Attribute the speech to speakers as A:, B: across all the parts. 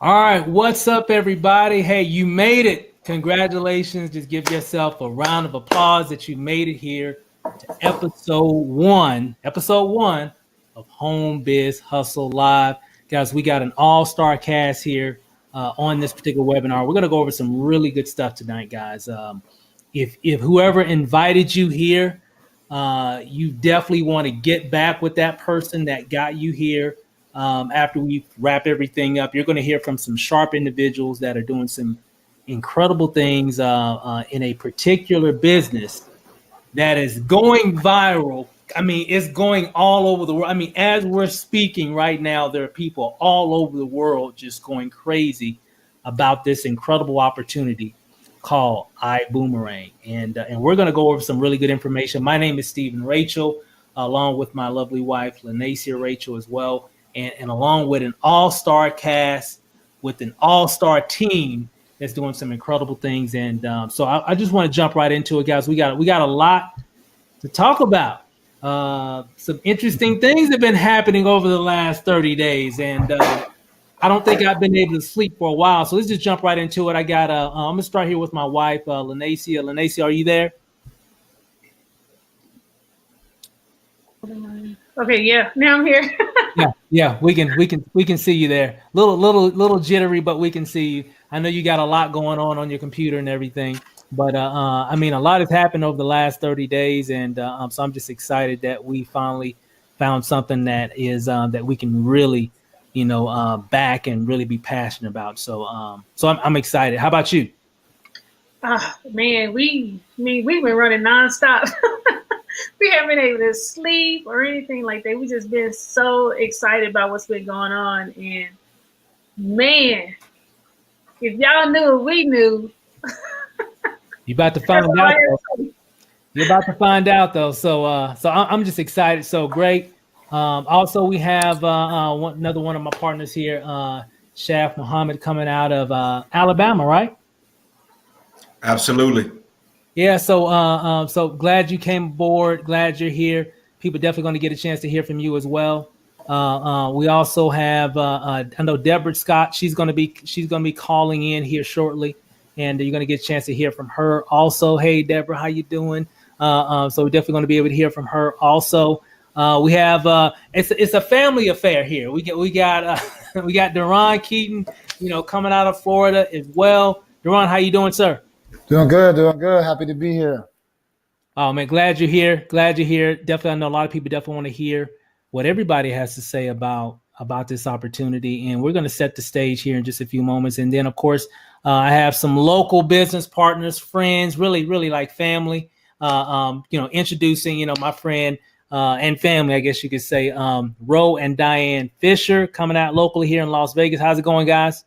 A: All right, what's up, everybody? Hey, you made it. Congratulations. Just give yourself a round of applause that you made it here to episode one of Home Biz Hustle Live. Guys, we got an all-star cast here on this particular webinar. We're going to go over some really good stuff tonight, guys. If whoever invited you here, you definitely want to get back with that person that got you here. After we wrap everything up, you're going to hear from some sharp individuals that are doing some incredible things in a particular business that is going viral. I mean, it's going all over the world. I mean, as we're speaking right now, there are people all over the world just going crazy about this incredible opportunity called iBuumerang. And we're going to go over some really good information. My name is Stephen Rachel, along with my lovely wife, Lanacia Rachel, as well. And along with an all-star cast, with an all-star team that's doing some incredible things. And so I just want to jump right into it, guys. We got a lot to talk about. Some interesting things have been happening over the last 30 days. And I don't think I've been able to sleep for a while. So let's just jump right into it. I'm going to start here with my wife, Lanacia. Lanacia, are you there?
B: Okay, yeah, now I'm here.
A: Yeah, we can see you there. Little jittery, but we can see you. I know you got a lot going on your computer and everything, but I mean, a lot has happened over the last 30 days, and so I'm just excited that we finally found something that is that we can really, back and really be passionate about. So I'm excited. How about you?
B: Man, we've been running nonstop. We haven't been able to sleep or anything like that. We just been so excited about what's been going on. And man, if y'all knew what we knew.
A: You're about to find out. You're about to find out, though. So I'm just excited. So great. Also, we have another one of my partners here, Shaf Muhammad, coming out of Alabama, right?
C: Absolutely.
A: Yeah, so glad you came aboard. Glad you're here. People definitely going to get a chance to hear from you as well. We also have I know Deborah Scott. She's going to be calling in here shortly, and you're going to get a chance to hear from her. Also, hey Deborah, how you doing? So we're definitely going to be able to hear from her. Also, we have it's a family affair here. We got Deron Keaton, coming out of Florida as well. Deron, how you doing, sir?
D: Doing good. Happy to be here.
A: Oh, man, glad you're here. Definitely, I know a lot of people definitely want to hear what everybody has to say about this opportunity. And we're going to set the stage here in just a few moments. And then, of course, I have some local business partners, friends, really, really like family, introducing, my friend and family, I guess you could say, Ro and Diane Fisher coming out locally here in Las Vegas. How's it going, guys?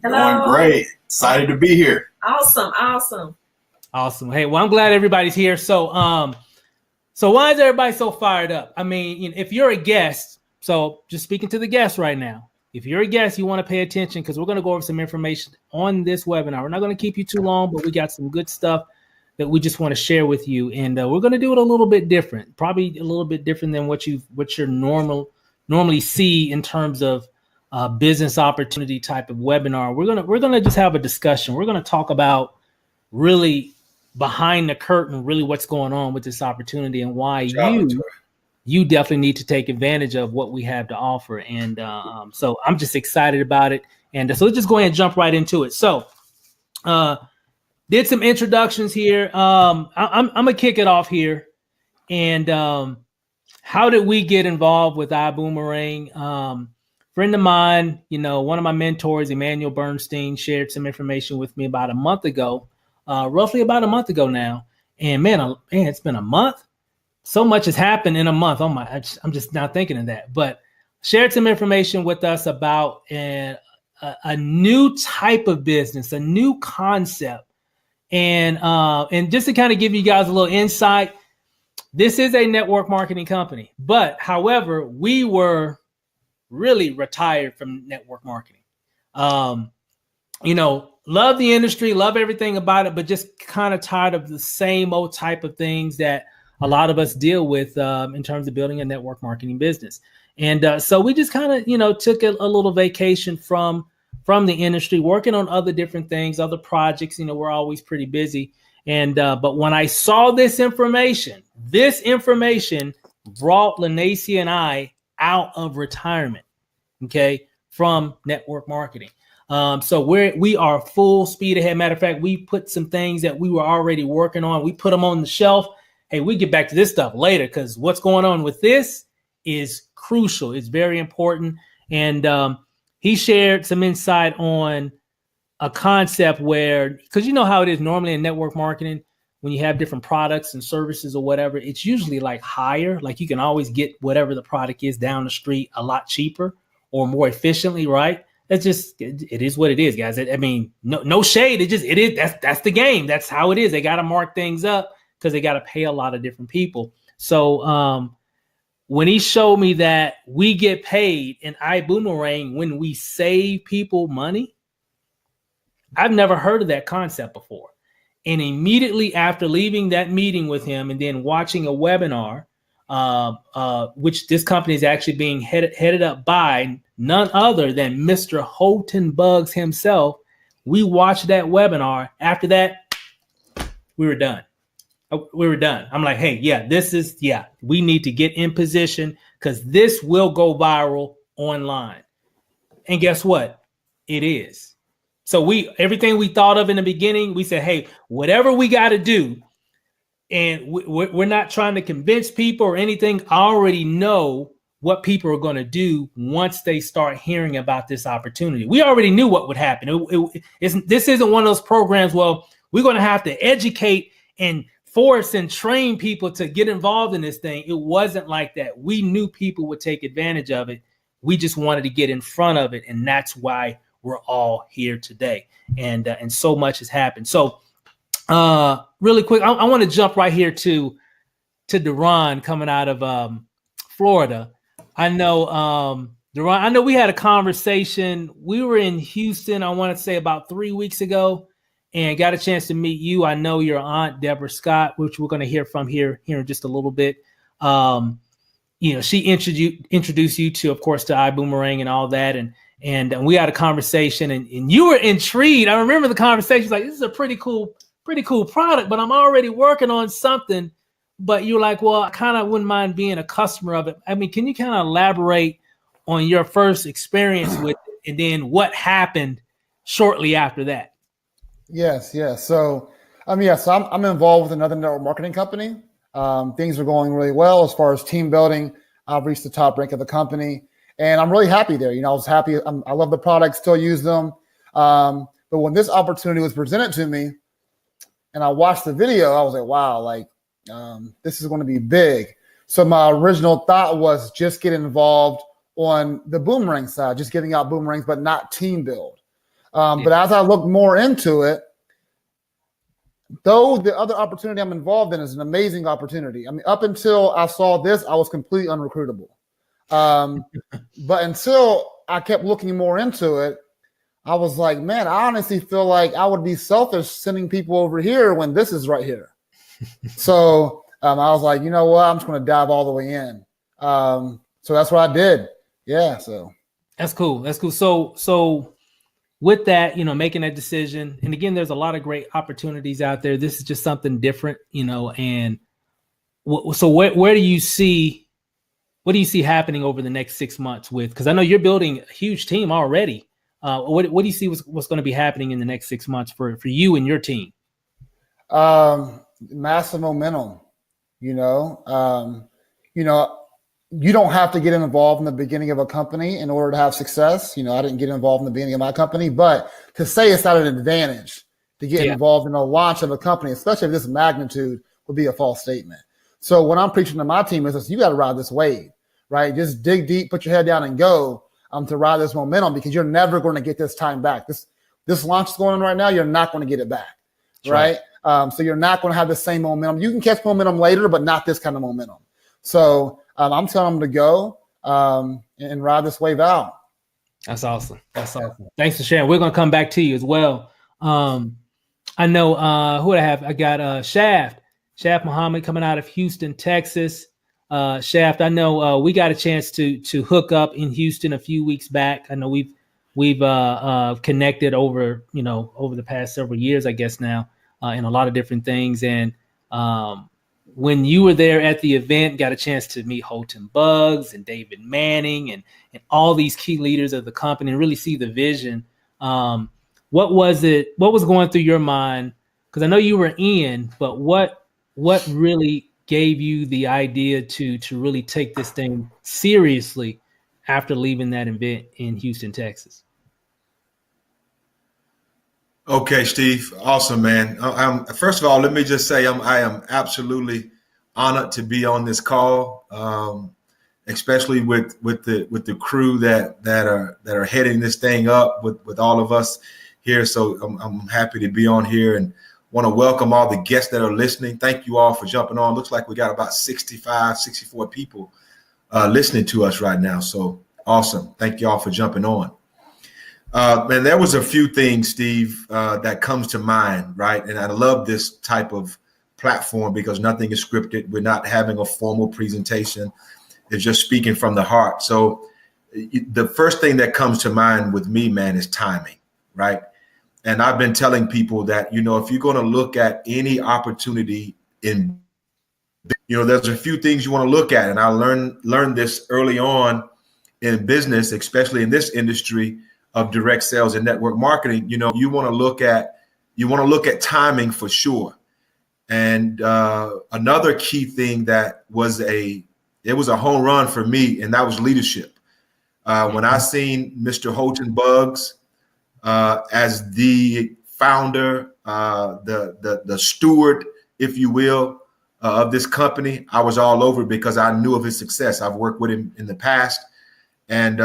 C: Hello. Going great. Excited to be here.
B: Awesome.
A: Hey, well, I'm glad everybody's here. So why is everybody so fired up? I mean, if you're a guest, so just speaking to the guests right now, if you're a guest, you want to pay attention because we're going to go over some information on this webinar. We're not going to keep you too long, but we got some good stuff that we just want to share with you. And we're going to do it a little bit different, probably a little bit different than what you normally see in terms of business opportunity type of webinar. We're gonna just have a discussion. We're gonna talk about really behind the curtain, really what's going on with this opportunity and why you definitely need to take advantage of what we have to offer. And so I'm just excited about it. And so let's just go ahead and jump right into it. So did some introductions here. I'm gonna kick it off here. And how did we get involved with iBuumerang? Friend of mine, one of my mentors, Emmanuel Bernstein, shared some information with me about a month ago, roughly about a month ago now. And man, it's been a month. So much has happened in a month. Oh my, I'm just not thinking of that. But shared some information with us about a new type of business, a new concept, and just to kind of give you guys a little insight, this is a network marketing company. But however, we were really retired from network marketing. Love the industry, love everything about it, but just kind of tired of the same old type of things that a lot of us deal with in terms of building a network marketing business. And so we just kind of, took a little vacation from from the industry, working on other different things, other projects. We're always pretty busy. And but when I saw this information brought Lanacia and I out of retirement, okay, from network marketing. So we are full speed ahead. Matter of fact, we put some things that we were already working on. We put them on the shelf. Hey, we get back to this stuff later because what's going on with this is crucial. It's very important. And he shared some insight on a concept where, because you know how it is normally in network marketing, when you have different products and services or whatever, it's usually like higher. Like you can always get whatever the product is down the street a lot cheaper or more efficiently, right? That's just, it is what it is, guys. I mean, no shade. It is. That's the game. That's how it is. They got to mark things up because they got to pay a lot of different people. So when he showed me that we get paid in iBuumerang when we save people money, I've never heard of that concept before. And immediately after leaving that meeting with him and then watching a webinar, which this company is actually being headed up by none other than Mr. Holton Buggs himself, we watched that webinar. After that, we were done. I'm like, hey, we need to get in position because this will go viral online. And guess what? It is. So everything we thought of in the beginning, we said, hey, whatever we got to do, and we're not trying to convince people or anything. I already know what people are going to do once they start hearing about this opportunity. We already knew what would happen. This isn't one of those programs, well, we're going to have to educate and force and train people to get involved in this thing. It wasn't like that. We knew people would take advantage of it. We just wanted to get in front of it, and that's why we're all here today. And so much has happened. So really quick, I want to jump right here to Duran coming out of Florida. I know Duran, I know we had a conversation. We were in Houston, I want to say about 3 weeks ago, and got a chance to meet you. I know your aunt, Deborah Scott, which we're going to hear from here in just a little bit. She introduced you to, of course, to iBuumerang and all that. And we had a conversation and you were intrigued. I remember the conversation, like, this is a pretty cool product, but I'm already working on something. But you're like, well, I kind of wouldn't mind being a customer of it. I mean, can you kind of elaborate on your first experience with it and then what happened shortly after that?
D: Yes. So, I'm involved with another network marketing company. Things are going really well as far as team building. I've reached the top rank of the company, and I'm really happy there. I was happy. I love the product, still use them. But when this opportunity was presented to me, and I watched the video, I was like, wow, this is going to be big. So my original thought was just get involved on the boomerang side, just giving out boomerangs, but not team build. But as I looked more into it, though the other opportunity I'm involved in is an amazing opportunity. I mean, up until I saw this, I was completely unrecruitable. But until I kept looking more into it, I was like, man, I honestly feel like I would be selfish sending people over here when this is right here. So I was like, you know what? I'm just going to dive all the way in. So that's what I did. Yeah. So
A: that's cool. So with that, making that decision, and again, there's a lot of great opportunities out there. This is just something different, and so where do you see, what do you see happening over the next 6 months with, because I know you're building a huge team already. What do you see what's going to be happening in the next 6 months for you and your team?
D: Massive momentum, you don't have to get involved in the beginning of a company in order to have success. I didn't get involved in the beginning of my company, but to say it's not an advantage to get involved in the launch of a company, especially of this magnitude, would be a false statement. So what I'm preaching to my team is you got to ride this wave, right? Just dig deep, put your head down and go to ride this momentum, because you're never going to get this time back. This launch is going on right now. You're not going to get it back, right? So you're not going to have the same momentum. You can catch momentum later, but not this kind of momentum. So I'm telling them to go and ride this wave out.
A: That's awesome. Thanks for sharing. We're going to come back to you as well. I know who I have. I got Shaft Muhammad coming out of Houston, Texas. Shaft, I know we got a chance to hook up in Houston a few weeks back. I know we've we've connected over the past several years, I guess now, in a lot of different things. And when you were there at the event, got a chance to meet Holton Buggs and David Manning and all these key leaders of the company and really see the vision. What was going through your mind? Because I know you were in, but what really gave you the idea to really take this thing seriously after leaving that event in Houston, Texas?
E: Okay, Steve. Awesome, man. First of all, let me just say I am absolutely honored to be on this call, especially with the crew that are heading this thing up with all of us here. So I'm happy to be on here and want to welcome all the guests that are listening. Thank you all for jumping on. Looks like we got about 65, 64 people listening to us right now. So awesome. Thank you all for jumping on. Man, there was a few things, Steve, that comes to mind, right? And I love this type of platform because nothing is scripted. We're not having a formal presentation. It's just speaking from the heart. So the first thing that comes to mind with me, man, is timing, right? And I've been telling people that, if you're going to look at any opportunity in, there's a few things you want to look at. And I learned this early on in business, especially in this industry of direct sales and network marketing. You want to look at timing for sure. And another key thing that was a home run for me, and that was leadership. When I seen Mr. Holton Buggs as the founder, the steward, if you will, of this company, I was all over because I knew of his success. I've worked with him in the past, and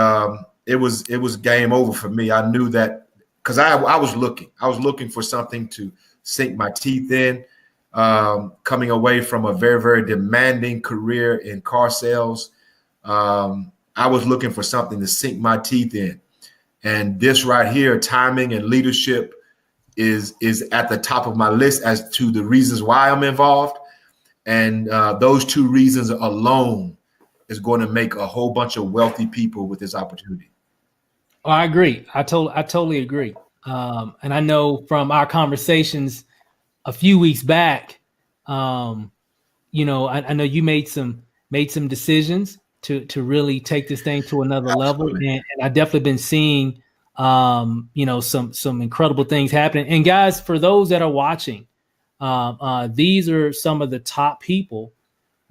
E: it was game over for me. I knew that because I was looking for something to sink my teeth in, coming away from a very, very demanding career in car sales. I was looking for something to sink my teeth in. And this right here, timing and leadership, is at the top of my list as to the reasons why I'm involved. And those two reasons alone is going to make a whole bunch of wealthy people with this opportunity.
A: Oh, I agree. I totally agree. And I know from our conversations a few weeks back, I know you made some decisions to really take this thing to another level. And I definitely been seeing, some incredible things happening. And guys, for those that are watching, these are some of the top people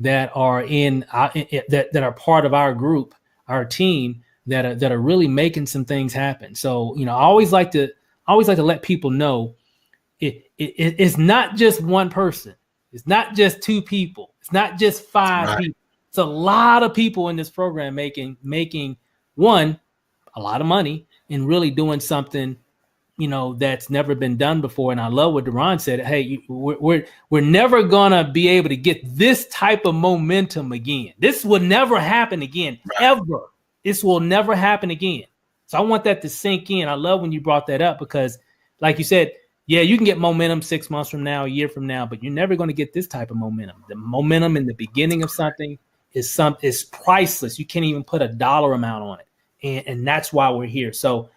A: that are that are part of our group, our team, that are really making some things happen. So, I always like to let people know it's not just one person. It's not just two people. It's not just five people. It's a lot of people in this program making a lot of money and really doing something, that's never been done before. And I love what Deron said. Hey, we're never gonna be able to get this type of momentum again. This will never happen again, ever. This will never happen again. So I want that to sink in. I love when you brought that up because, like you said, yeah, you can get momentum 6 months from now, a year from now, but you're never going to get this type of momentum. The momentum in the beginning of something is priceless. You can't even put a dollar amount on it, and that's why we're here. So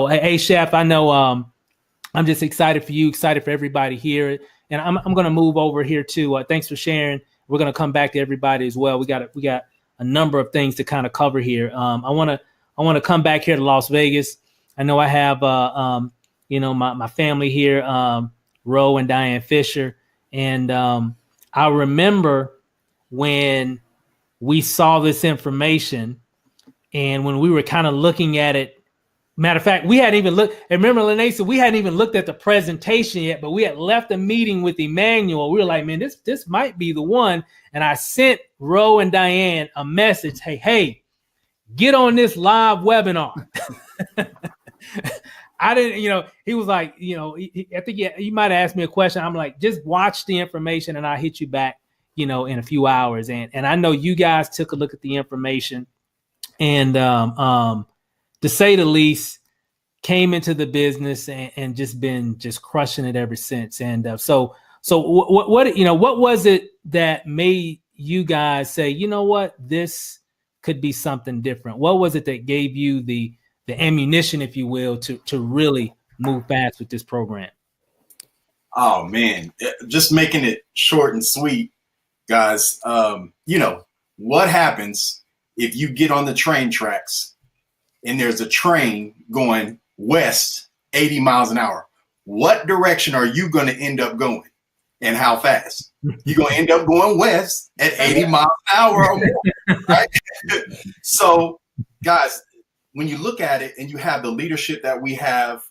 A: hey, Chef, I know I'm just excited for you, excited for everybody here, and I'm going to move over here too. Thanks for sharing. We're going to come back to everybody as well. We got a number of things to kind of cover here. I want to come back here to Las Vegas. I know I have my family here, Ro and Diane Fisher, and I remember when we saw this information and when we were kind of looking at it. Matter of fact, we hadn't even looked. And remember, Lene said we hadn't even looked at the presentation yet, but we had left a meeting with Emmanuel. We were like, man, this might be the one. And I sent Ro and Diane a message. Hey, get on this live webinar. I didn't, he was like, I think he might have asked me a question. I'm like, just watch the information and I'll hit you back, in a few hours. And I know you guys took a look at the information and, to say the least, came into the business and just been crushing it ever since. And so what was it that made you guys say, you know what, this could be something different? What was it that gave you the ammunition, if you will, to really move fast with this program?
C: Oh man, just making it short and sweet, guys. What happens if you get on the train tracks and there's a train going west 80 miles an hour? What direction are you going to end up going, and how fast? You're going to end up going west at 80 miles an hour or more, right? So, guys, when you look at it and you have the leadership that we have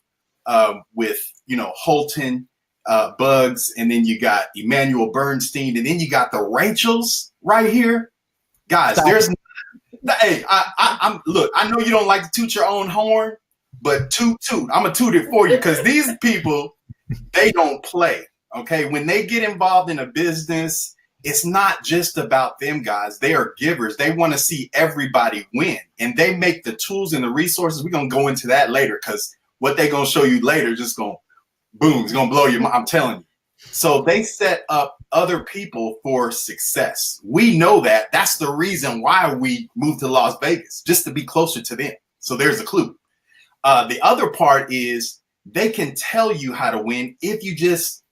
C: with, Holton, Bugs, and then you got Emmanuel Bernstein, and then you got the Rachels right here, guys. Hey, I know you don't like to toot your own horn, but toot. I'm gonna toot it for you, because these people, they don't play. Okay, when they get involved in a business, it's not just about them, guys. They are givers. They want to see everybody win, and they make the tools and the resources. We're gonna go into that later, because what they're gonna show you later just gonna boom, it's gonna blow your mind. I'm telling you. So they set up other people for success. We know that. That's the reason why we moved to Las Vegas, just to be closer to them. So there's a clue. The other part is they can tell you how to win if you just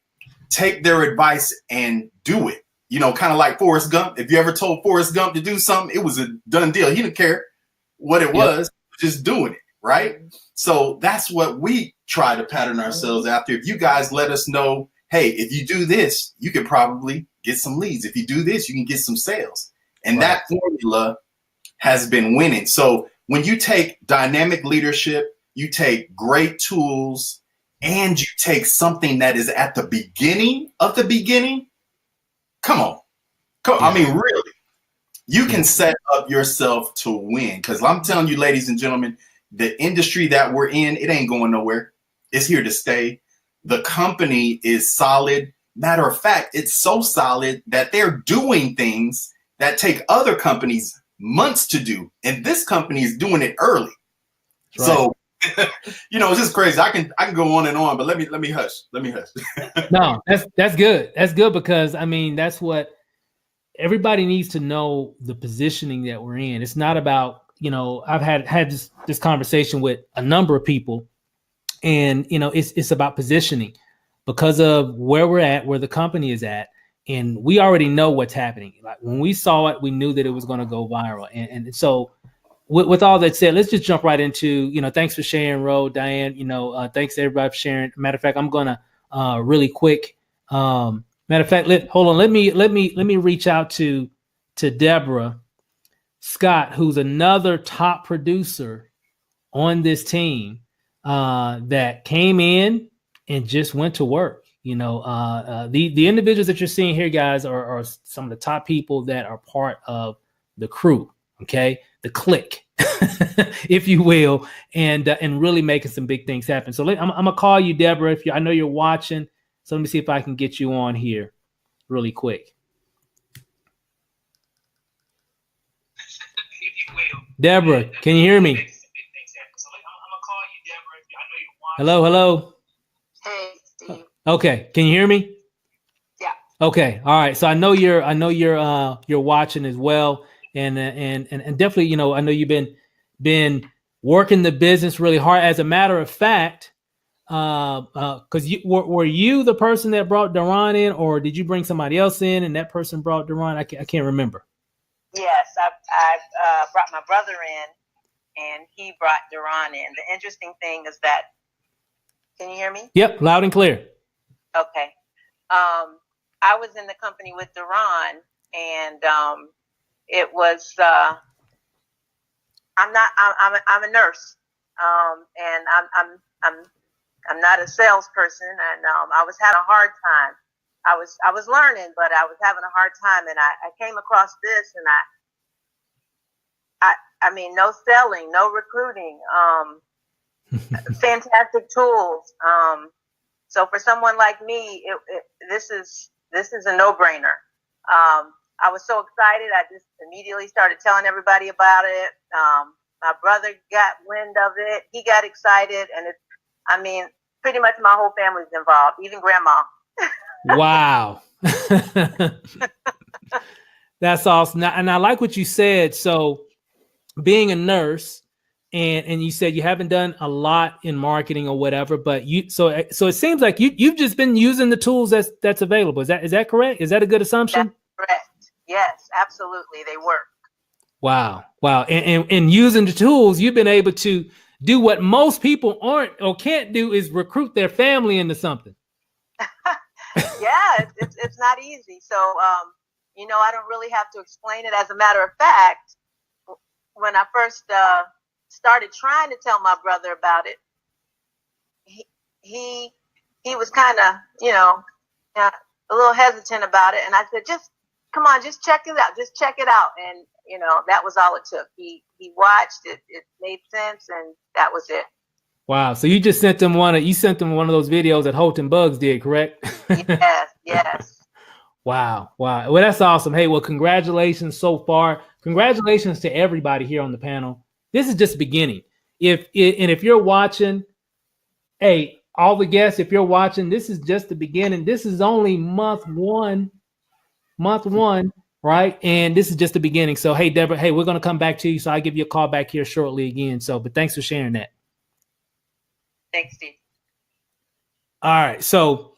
C: take their advice and do it. Kind of like Forrest Gump. If you ever told Forrest Gump to do something, it was a done deal. He didn't care what it was, just doing it, right? So that's what we try to pattern ourselves after. If you guys let us know, hey, if you do this, you could probably get some leads. If you do this, you can get some sales. And that formula has been winning. So when you take dynamic leadership, you take great tools, and you take something that is at the beginning of the beginning, come on. I mean, really, you can set up yourself to win. Because I'm telling you, ladies and gentlemen, the industry that we're in, it ain't going nowhere. It's here to stay. The company is solid. Matter of fact, it's so solid that they're doing things that take other companies months to do. And this company is doing it early. Right. So, it's just crazy. I can go on and on, but let me hush.
A: No, that's good. That's good, because I mean, that's what everybody needs to know, the positioning that we're in. It's not about, I've had this conversation with a number of people, and it's about positioning, because of where we're at, where the company is at, and we already know what's happening. Like when we saw it, we knew that it was going to go viral, and so. With all that said, let's just jump right into, thanks for sharing, Ro, Diane, thanks to everybody for sharing. Matter of fact, I'm going to really quick. Matter of fact, hold on. Let me reach out to Deborah Scott, who's another top producer on this team that came in and just went to work. The individuals that you're seeing here, guys, are some of the top people that are part of the crew. Okay, the clique, if you will, and really making some big things happen. So I'm gonna call you, Deborah. I know you're watching, so let me see if I can get you on here really quick. Deborah, can you hear me? Hello.
F: Hey, Steve.
A: Okay, can you hear me?
F: Yeah.
A: Okay, all right. So I know you're watching as well. And definitely, I know you've been working the business really hard. As a matter of fact, because were you the person that brought Duran in, or did you bring somebody else in and that person brought Duran? I can't remember.
F: Yes, I brought my brother in, and he brought Duran in. The interesting thing is that, can you hear me?
A: Yep, loud and clear.
F: Okay. I was in the company with Duran, and it was, I'm a nurse, and I'm not a salesperson, and I was having a hard time. I was learning, but I was having a hard time, and I came across this, and I mean, no selling, no recruiting, fantastic tools. So for someone like me, this is a no-brainer. I was so excited. I just immediately started telling everybody about it. My brother got wind of it. He got excited. And pretty much my whole family's involved, even grandma.
A: Wow. That's awesome. And I like what you said. So being a nurse, and you said you haven't done a lot in marketing or whatever, but so it seems like you've just been using the tools that's available. Is that correct? Is that a good assumption?
F: That's correct. Yes, absolutely. They work.
A: Wow. And using the tools, you've been able to do what most people aren't or can't do, is recruit their family into something.
F: Yeah, it's not easy. So, I don't really have to explain it. As a matter of fact, when I first started trying to tell my brother about it, he was kind of, a little hesitant about it. And I said, come on, just check it out. Just check it out. And, that was all it took. He watched it. It made sense. And that was it.
A: Wow. So you just sent them one of those videos that Holt and Bugs did, correct?
F: Yes.
A: Wow. Well, that's awesome. Hey, well, congratulations so far. Congratulations to everybody here on the panel. This is just the beginning. If you're watching, hey, all the guests, if you're watching, this is just the beginning. This is only month one, right? And this is just the beginning. So, hey, Deborah, hey, we're going to come back to you. So I'll give you a call back here shortly again. So, but thanks for sharing that.
F: Thanks, Steve.
A: All right. So,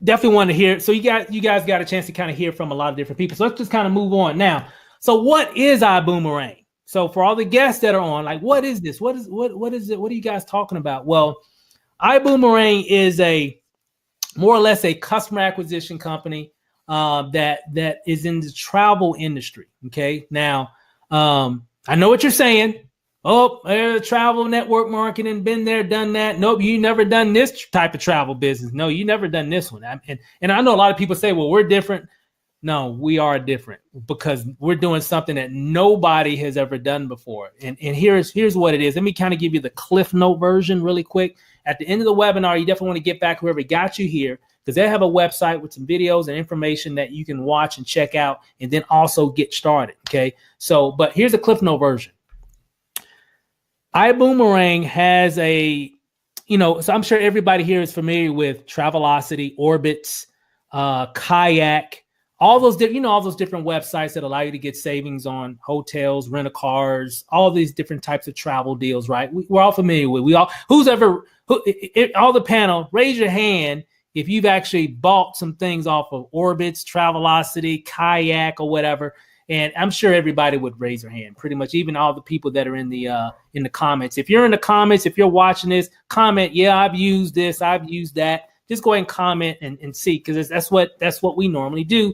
A: definitely want to hear. So you guys got a chance to kind of hear from a lot of different people. So let's just kind of move on now. So what is iBuumerang? So for all the guests that are on, like, what is this? What is it? What are you guys talking about? Well, iBuumerang is more or less a customer acquisition company that is in the travel industry. Okay. Now, I know what you're saying. Oh, travel network marketing, been there, done that. Nope, you never done this type of travel business. No, you never done this one. And I know a lot of people say, well, we're different. No, we are different because we're doing something that nobody has ever done before. And here's what it is. Let me kind of give you the Cliff Note version really quick. At the end of the webinar, you definitely want to get back whoever got you here, because they have a website with some videos and information that you can watch and check out and then also get started. Okay. So, but here's the Cliff Note version. iBuumerang has so I'm sure everybody here is familiar with Travelocity, Orbitz, Kayak, all those different websites that allow you to get savings on hotels, rent-a-cars, all these different types of travel deals, right? We're all familiar with. All the panel, raise your hand if you've actually bought some things off of Orbitz, Travelocity, Kayak, or whatever. And I'm sure everybody would raise their hand, pretty much, even all the people that are in the comments. If you're in the comments, if you're watching this, comment, yeah, I've used this, I've used that. Just go ahead and comment and see, because that's what we normally do.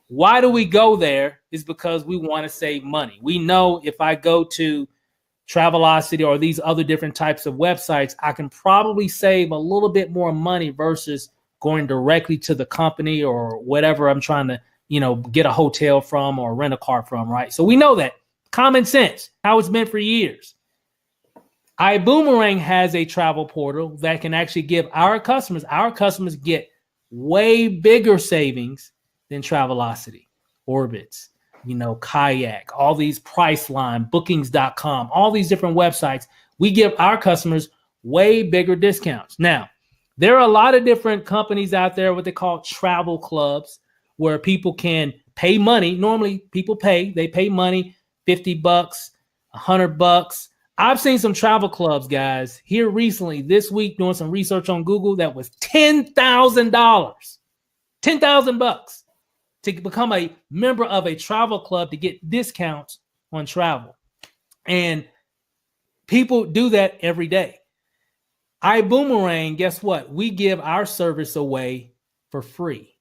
A: Why do we go there? Is because we want to save money. We know if I go to Travelocity or these other different types of websites, I can probably save a little bit more money versus going directly to the company or whatever I'm trying to get a hotel from or rent a car from, right? So we know that. Common sense, how it's been for years. iBuumerang has a travel portal that can actually give our customers get way bigger savings than Travelocity, Orbitz, Kayak, all these Priceline, Bookings.com, all these different websites. We give our customers way bigger discounts. Now, there are a lot of different companies out there, what they call travel clubs, where people can pay money. Normally people they pay money, $50, $100. I've seen some travel clubs, guys, here recently this week doing some research on Google that was $10,000, $10,000 to become a member of a travel club to get discounts on travel. And people do that every day. iBuumerang, guess what? We give our service away for free,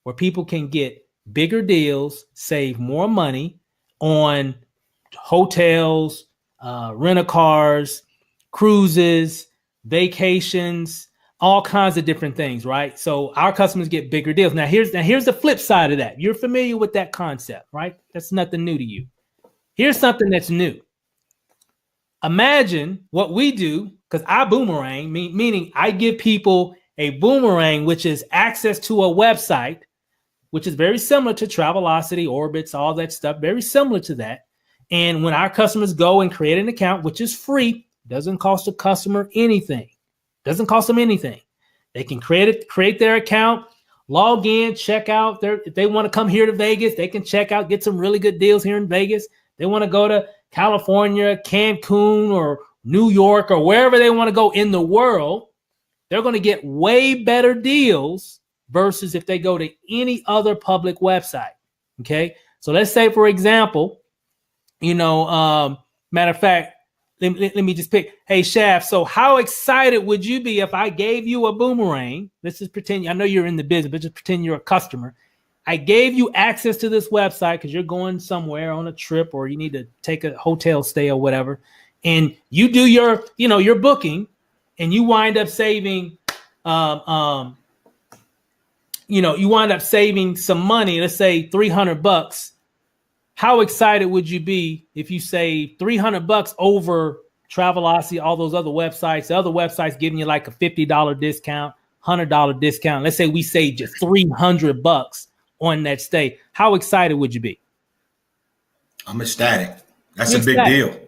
A: where people can get bigger deals, save more money on hotels, rent-a-cars, cruises, vacations, all kinds of different things, right? So our customers get bigger deals. Now here's the flip side of that. You're familiar with that concept, right? That's nothing new to you. Here's something that's new. Imagine what we do, because iBuumerang, meaning I give people a boomerang, which is access to a website, which is very similar to Travelocity, Orbitz, all that stuff, very similar to that. And when our customers go and create an account, which is free, doesn't cost a customer anything. Doesn't cost them anything. They can create their account, log in, check out. If they want to come here to Vegas, they can check out, get some really good deals here in Vegas. They want to go to California, Cancun, or New York, or wherever they want to go in the world, they're going to get way better deals versus if they go to any other public website. Okay. So let's say, for example, matter of fact, let me just pick. Hey, Shaft, so how excited would you be if I gave you a boomerang? Let's just pretend, I know you're in the business, but just pretend you're a customer. I gave you access to this website because you're going somewhere on a trip or you need to take a hotel stay or whatever. And you do your booking and you wind up saving, you wind up saving some money, let's say $300. How excited would you be if you save $300 over Travelocity, all those other websites? The other websites giving you like a $50 discount, $100 discount. Let's say we saved you $300 on that stay. How excited would you be?
E: I'm ecstatic. That's a big deal.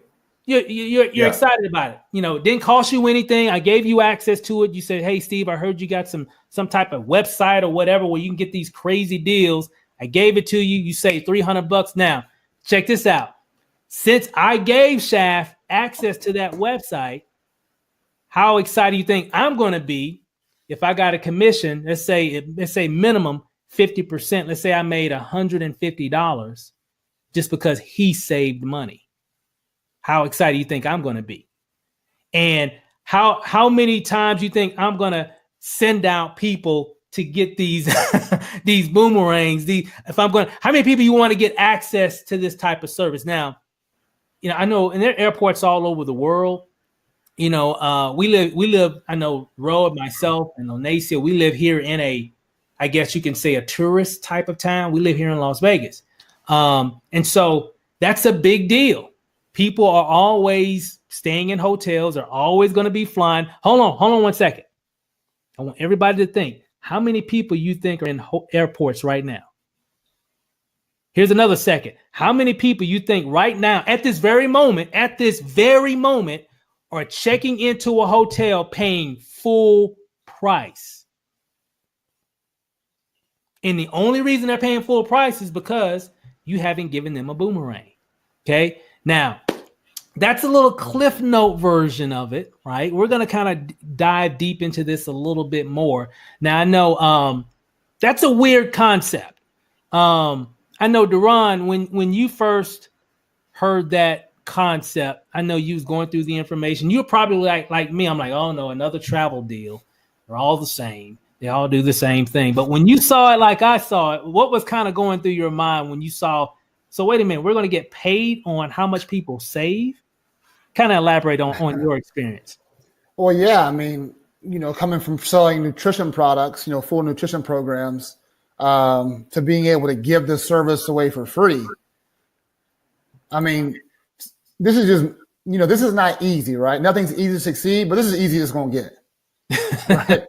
A: You're excited about it. It didn't cost you anything. I gave you access to it. You said, hey, Steve, I heard you got some type of website or whatever where you can get these crazy deals. I gave it to you. You saved $300. Now, check this out. Since I gave Shaft access to that website, how excited do you think I'm going to be if I got a commission? Let's say minimum 50%. Let's say I made $150 just because he saved money. How excited do you think I'm going to be? And how many times you think I'm going to send out people to get these these boomerangs? How many people you want to get access to this type of service? Now, I know, and there are airports all over the world. We live. I know Ro and myself and Onasia, we live here in I guess you can say, a tourist type of town. We live here in Las Vegas, and so that's a big deal. People are always staying in hotels. They're always going to be flying. Hold on 1 second. I want everybody to think. How many people you think are in airports right now? Here's another second. How many people you think right now, at this very moment, are checking into a hotel paying full price? And the only reason they're paying full price is because you haven't given them a boomerang. Okay. Now, that's a little Cliff Note version of it, right? We're going to kind of dive deep into this a little bit more. Now, I know that's a weird concept. I know, Duran, when you first heard that concept, I know you was going through the information. You were probably like me. I'm like, oh, no, another travel deal. They're all the same. They all do the same thing. But when you saw it like I saw it, what was kind of going through your mind when you saw, so wait a minute, we're going to get paid on how much people save? Kind of elaborate on your experience.
D: Well, yeah, I mean, coming from selling nutrition products, full nutrition programs, to being able to give this service away for free. I mean, this is just, this is not easy, right? Nothing's easy to succeed, but this is easy as it's going to get. Right?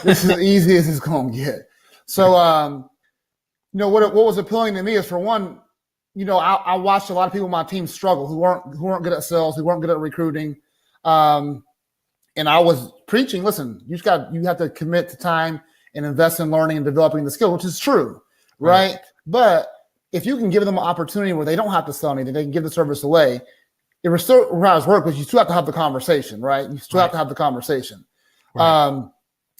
D: This is as easy as it's going to get. So, what was appealing to me is, for one, I watched a lot of people on my team struggle who weren't good at sales, who weren't good at recruiting. And I was preaching, listen, you have to commit to time and invest in learning and developing the skill, which is true, right? But if you can give them an opportunity where they don't have to sell anything, they can give the service away, it still requires work, but you still have to have the conversation, right? You still have to have the conversation. Right.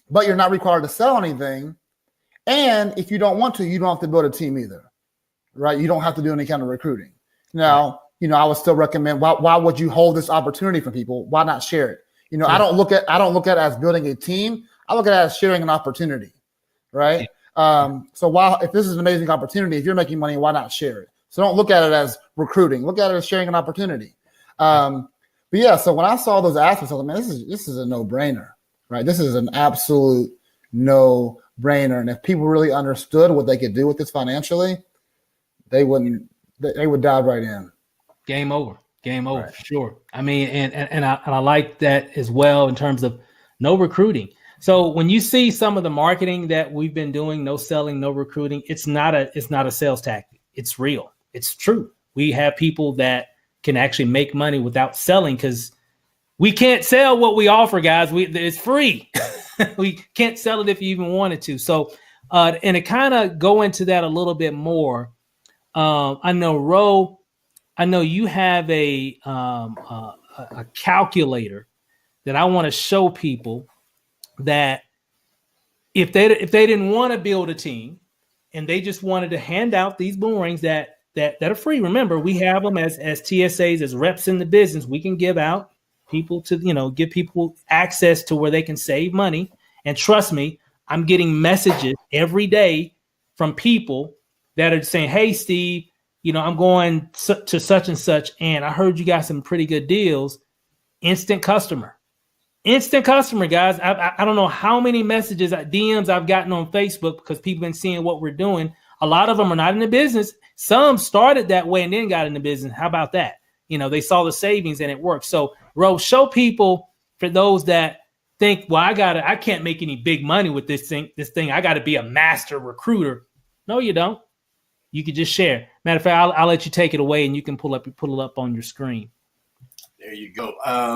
D: But you're not required to sell anything. And if you don't want to, you don't have to build a team either. Right? You don't have to do any kind of recruiting. Now, I would still recommend, why would you hold this opportunity from people? Why not share it? I don't look at it as building a team. I look at it as sharing an opportunity. Right? So if this is an amazing opportunity, if you're making money, why not share it? So don't look at it as recruiting. Look at it as sharing an opportunity. But yeah, so when I saw those aspects, I was like, man, this is a no-brainer, right? This is an absolute no-brainer. And if people really understood what they could do with this financially, they would dive right in.
A: Game over. Right. For sure. I mean, and I like that as well in terms of no recruiting. So when you see some of the marketing that we've been doing, no selling, no recruiting, it's not a sales tactic. It's real. It's true. We have people that can actually make money without selling because we can't sell what we offer, guys. It's free. We can't sell it if you even wanted to. So, and to kind of go into that a little bit more, I know Ro I know you have a calculator that I want to show people that if they didn't want to build a team and they just wanted to hand out these boomerangs that are free. Remember, we have them as TSAs, as reps in the business. We can give out people to, give people access to where they can save money. And trust me, I'm getting messages every day from people that are saying, hey, Steve, I'm going to such and such, and I heard you got some pretty good deals. Instant customer, guys. I don't know how many messages, DMs I've gotten on Facebook because people been seeing what we're doing. A lot of them are not in the business. Some started that way and then got in the business. How about that? They saw the savings and it worked. So, Ro, show people, for those that think, well, I can't make any big money with this thing. I got to be a master recruiter. No, you don't. You could just share. Matter of fact, I'll let you take it away and you can pull it up on your screen.
C: There you go.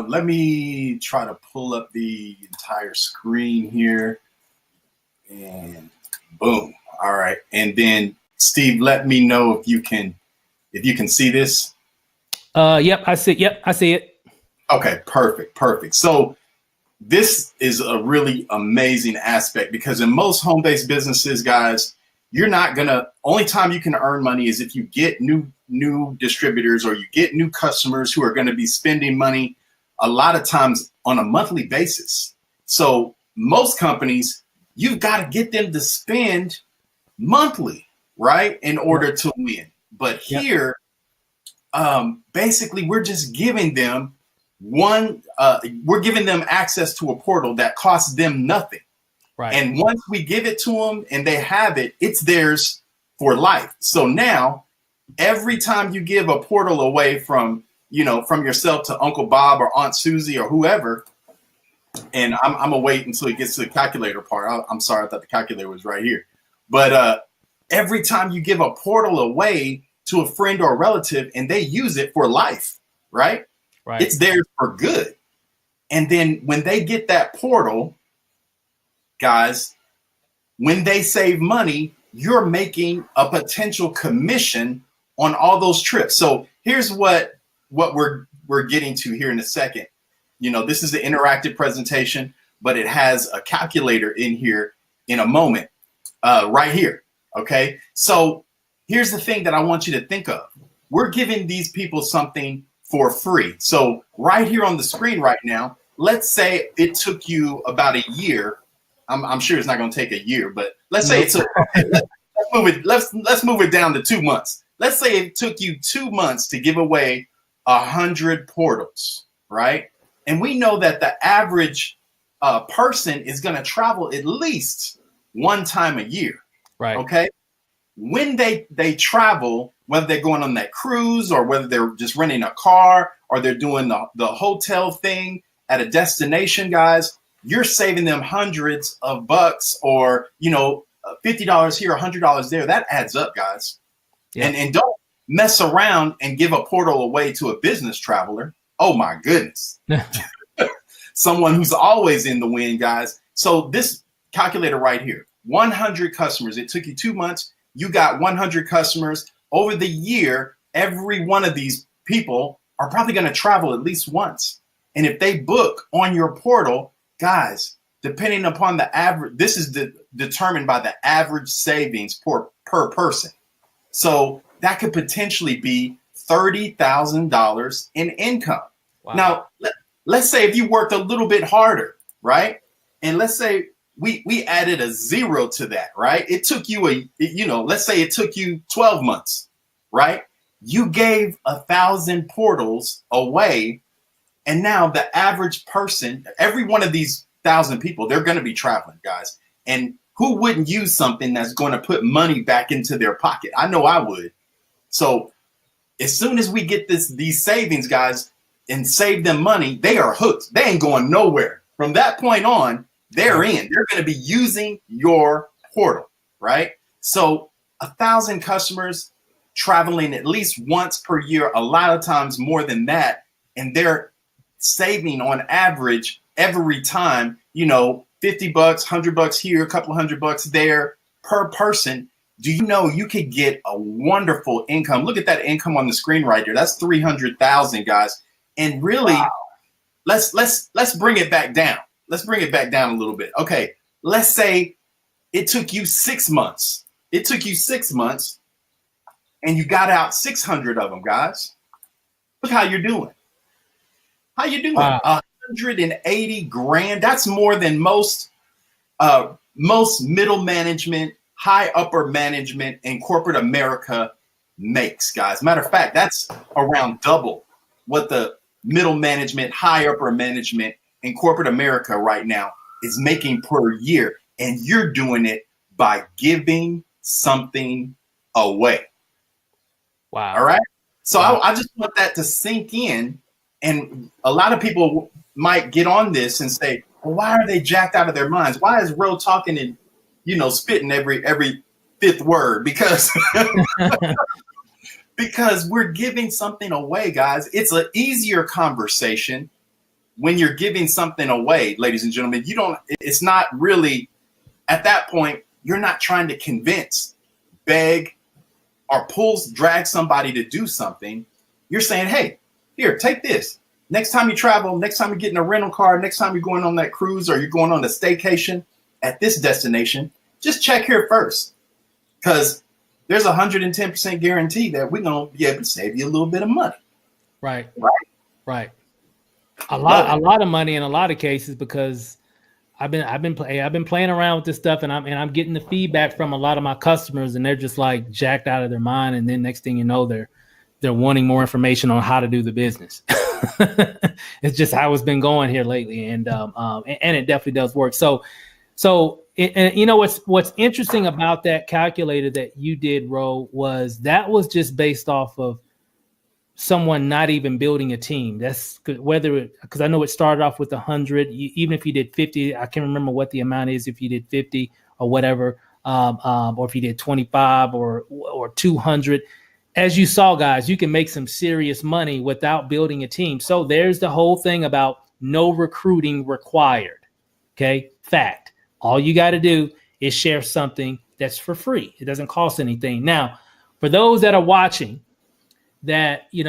C: Let me try to pull up the entire screen here. And boom. All right. And then Steve, let me know if you can see this.
A: Yep, I see. Yep, I see it.
C: Okay, perfect. So this is a really amazing aspect because in most home-based businesses, guys, only time you can earn money is if you get new distributors or you get new customers who are going to be spending money a lot of times on a monthly basis. So most companies, you've got to get them to spend monthly, right, in order to win. But here, basically, we're just giving them we're giving them access to a portal that costs them nothing.
A: Right.
C: And once we give it to them and they have it, it's theirs for life. So now, every time you give a portal away from yourself to Uncle Bob or Aunt Susie or whoever, and I'm gonna wait until it gets to the calculator part. I'm sorry, I thought the calculator was right here. But every time you give a portal away to a friend or a relative and they use it for life, right?
A: Right.
C: It's theirs for good. And then when they get that portal, guys, when they save money, you're making a potential commission on all those trips. So here's what we're getting to here in a second. This is an interactive presentation, but it has a calculator in here in a moment, right here. Okay. So here's the thing that I want you to think of. We're giving these people something for free. So right here on the screen right now, let's say it took you about a year. I'm sure it's not going to take a year, but let's say it took, let's move it down to 2 months. Let's say it took you 2 months to give away 100 portals, right? And we know that the average person is going to travel at least one time a year.
A: Right.
C: Okay. When they travel, whether they're going on that cruise or whether they're just renting a car or they're doing the hotel thing at a destination, guys, you're saving them hundreds of bucks or, $50 here, $100 there. That adds up, guys. Yeah. And don't mess around and give a portal away to a business traveler. Oh, my goodness. Someone who's always in the win, guys. So this calculator right here, 100 customers. It took you 2 months. You got 100 customers. Over the year, every one of these people are probably going to travel at least once. And if they book on your portal, guys, depending upon the average, this is determined by the average savings per person. So that could potentially be $30,000 in income. Wow. Now, let's say if you worked a little bit harder, right? And let's say we added a zero to that, right? It took you let's say it took you 12 months, right? You gave 1,000 portals away. And now the average person, every one of these 1,000 people, they're going to be traveling, guys. And who wouldn't use something that's going to put money back into their pocket? I know I would. So as soon as we get these savings, guys, and save them money, they are hooked. They ain't going nowhere. From that point on, they're in. They're going to be using your portal, right? So 1,000 customers traveling at least once per year, a lot of times more than that. And they're saving on average every time, $50, $100 here, a couple $100 there per person. Do you know you could get a wonderful income? Look at that income on the screen right there. That's 300,000, guys. And really, wow. let's bring it back down. Let's bring it back down a little bit. Okay, let's say it took you 6 months. It took you 6 months, and you got out 600 of them, guys. Look how you're doing. How you doing?
A: Wow.
C: 180 grand. That's more than most middle management, high upper management in corporate America makes, guys. Matter of fact, that's around double what the middle management, high upper management in corporate America right now is making per year. And you're doing it by giving something away.
A: Wow.
C: All right. So
A: wow.
C: I just want that to sink in. And a lot of people might get on this and say, well, why are they jacked out of their minds? Why is Ro talking and, spitting every fifth word? Because because we're giving something away, guys. It's an easier conversation when you're giving something away, ladies and gentlemen. It's not really, at that point, you're not trying to convince, beg, or drag somebody to do something. You're saying, hey, here, take this. Next time you travel, next time you get in a rental car, next time you're going on that cruise or you're going on a staycation at this destination, just check here first. Because there's a 110% guarantee that we're going to be able to save you a little bit of money.
A: Right. A lot of money in a lot of cases, because I've been playing around with this stuff, and I'm getting the feedback from a lot of my customers, and they're just like jacked out of their mind. And then next thing you know, they're wanting more information on how to do the business. It's just how it's been going here lately, and it definitely does work. So what's interesting about that calculator that you did, Ro, was just based off of someone not even building a team. That's because I know it started off with 100. Even if you did 50, I can't remember what the amount is. If you did 50 or whatever, or if you did 25 or 200. As you saw, guys, you can make some serious money without building a team. So there's the whole thing about no recruiting required. Okay. Fact. All you got to do is share something that's for free. It doesn't cost anything. Now, for those that are watching that, I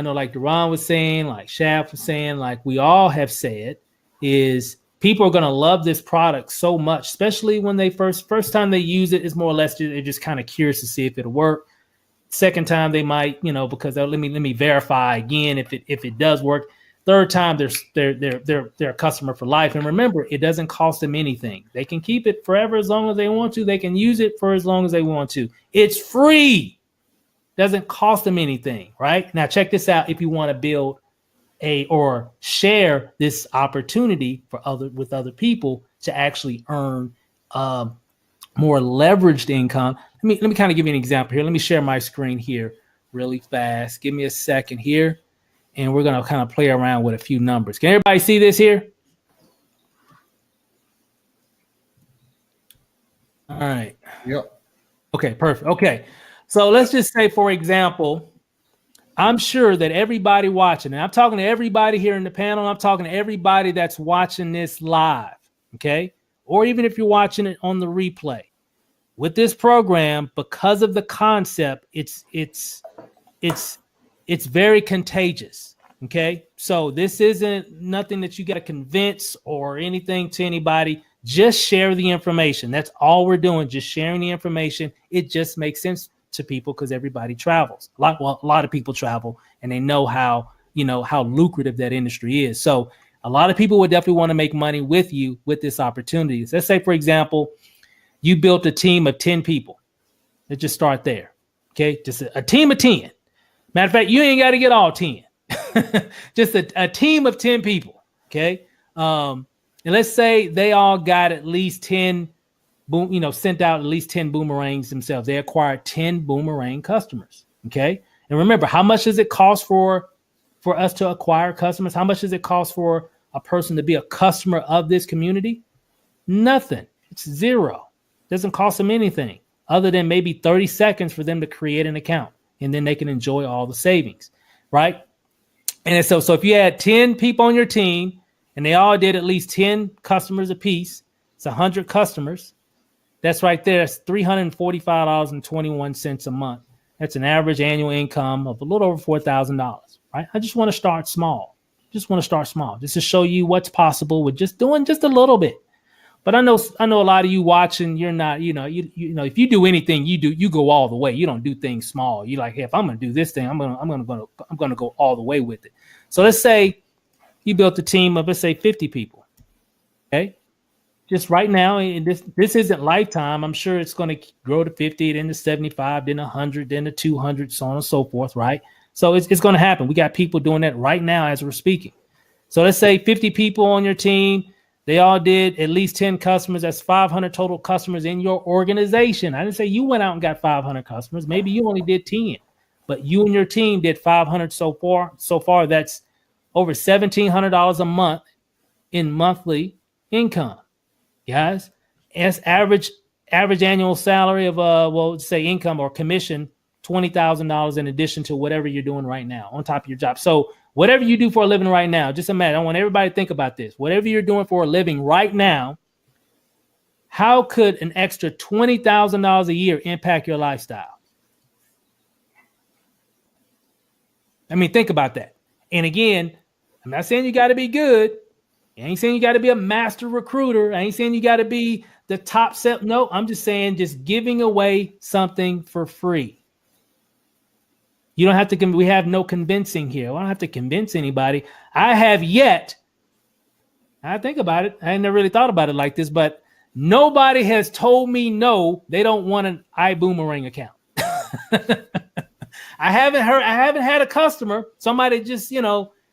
A: know like Duran was saying, like Shaft was saying, like we all have said, is people are going to love this product so much, especially when they first time they use it, is more or less they're just kind of curious to see if it'll work. Second time they might, because let me verify again if it does work. Third time they're a customer for life. And remember, it doesn't cost them anything. They can keep it forever as long as they want to. They can use it for as long as they want to. It's free. Doesn't cost them anything, right? Now check this out. If you want to build or share this opportunity with other people to actually earn more leveraged income. Let me kind of give you an example here. Let me share my screen here really fast. Give me a second here, and we're going to kind of play around with a few numbers. Can everybody see this here? All right.
D: Yep.
A: Okay, perfect. Okay. So let's just say, for example, I'm sure that everybody watching, and I'm talking to everybody here in the panel, I'm talking to everybody that's watching this live, okay? Or even if you're watching it on the replay. With this program, because of the concept, it's very contagious. Okay. So this isn't nothing that you got to convince or anything to anybody. Just share the information. That's all we're doing. Just sharing the information. It just makes sense to people because everybody travels. A lot of people travel, and they know how lucrative that industry is. So a lot of people would definitely want to make money with you with this opportunity. So let's say, for example, you built a team of 10 people. Let's just start there. Okay. Just a team of 10. Matter of fact, you ain't got to get all 10. Just a team of 10 people. Okay. And let's say they all got at least 10, sent out at least 10 boomerangs themselves. They acquired 10 boomerang customers. Okay. And remember, how much does it cost for us to acquire customers? How much does it cost for a person to be a customer of this community? Nothing. It's zero. Doesn't cost them anything other than maybe 30 seconds for them to create an account, and then they can enjoy all the savings, right? And so if you had 10 people on your team and they all did at least 10 customers apiece, it's 100 customers. That's right there. That's $345.21 a month. That's an average annual income of a little over $4,000, right? I just want to start small. Just to show you what's possible with just doing just a little bit. But I know a lot of you watching, you're not, you know, if you do anything, you go all the way. You don't do things small. You're like, hey, if I'm going to do this thing, I'm going to go all the way with it. So let's say you built a team of, let's say 50 people. Okay. Just right now, and this isn't lifetime. I'm sure it's going to grow to 50, then to 75, then 100, then to 200, so on and so forth, right? So it's going to happen. We got people doing that right now as we're speaking. So let's say 50 people on your team. They all did at least 10 customers. That's 500 total customers in your organization. I didn't say you went out and got 500 customers. Maybe you only did 10, but you and your team did 500 so far. So far, that's over $1,700 a month in monthly income. Guys, as average annual salary of say income or commission, $20,000 in addition to whatever you're doing right now on top of your job. So whatever you do for a living right now, just imagine. I want everybody to think about this. Whatever you're doing for a living right now, how could an extra $20,000 a year impact your lifestyle? I mean, think about that. And again, I'm not saying you got to be good. I ain't saying you got to be a master recruiter. I ain't saying you got to be the top set. No, I'm just saying just giving away something for free. You don't have to, we have no convincing here. I don't have to convince anybody. I have yet. I think about it. I never really thought about it like this, but nobody has told me no, they don't want an iBuumerang account. I haven't had a customer, somebody just,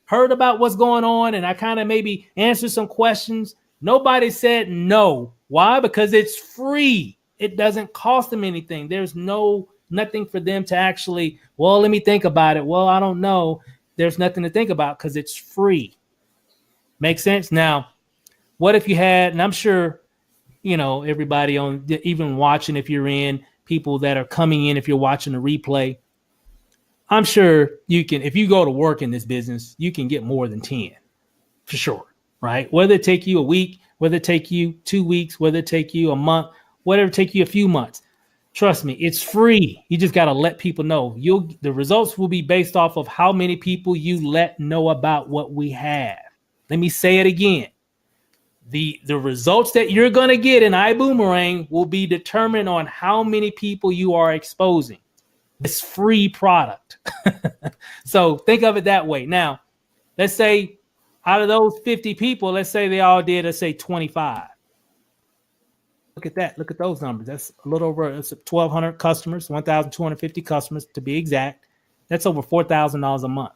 A: heard about what's going on, and I kind of maybe answered some questions. Nobody said no. Why? Because it's free. It doesn't cost them anything. There's nothing for them to actually, well, let me think about it. Well, I don't know. There's nothing to think about because it's free. Make sense? Now, what if you had, and I'm sure, everybody on, even watching, if you're in, people that are coming in, if you're watching the replay, I'm sure you can, if you go to work in this business, you can get more than 10 for sure, right? Whether it take you a week, whether it take you 2 weeks, whether it take you a month, whatever it take you a few months. Trust me, it's free. You just got to let people know. The results will be based off of how many people you let know about what we have. Let me say it again. The results that you're going to get in iBuumerang will be determined on how many people you are exposing. This free product. So think of it that way. Now, let's say out of those 50 people, let's say they all did, let's say 25. Look at that. Look at those numbers. That's a little over 1,200 customers, 1,250 customers to be exact. That's over $4,000 a month.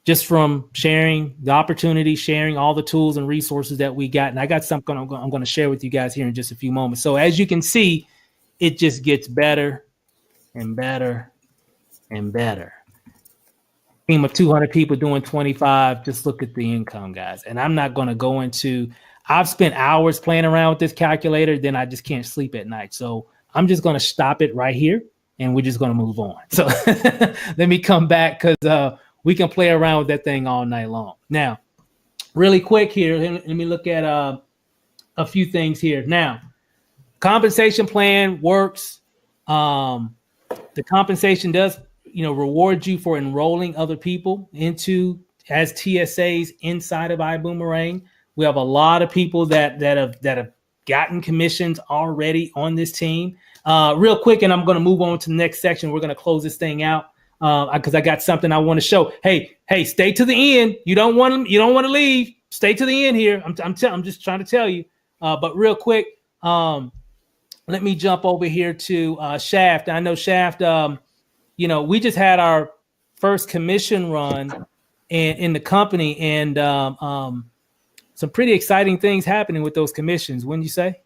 A: Just from sharing the opportunity, sharing all the tools and resources that we got. And I got something I'm going to share with you guys here in just a few moments. So as you can see, it just gets better and better and better. Team of 200 people doing 25. Just look at the income, guys. And I'm not going to go into, I've spent hours playing around with this calculator, then I just can't sleep at night. So I'm just going to stop it right here and we're just going to move on. So let me come back because we can play around with that thing all night long. Now, really quick here, let me look at a few things here. Now, compensation plan works. The compensation does, reward you for enrolling other people as TSAs inside of iBuumerang. We have a lot of people that have gotten commissions already on this team. Real quick, and I'm going to move on to the next section. We're going to close this thing out because I got something I want to show. Hey, stay to the end. You don't want to leave. Stay to the end here. I'm just trying to tell you. But real quick, let me jump over here to Shaft. I know Shaft, we just had our first commission run in the company and some pretty exciting things happening with those commissions. Wouldn't you say?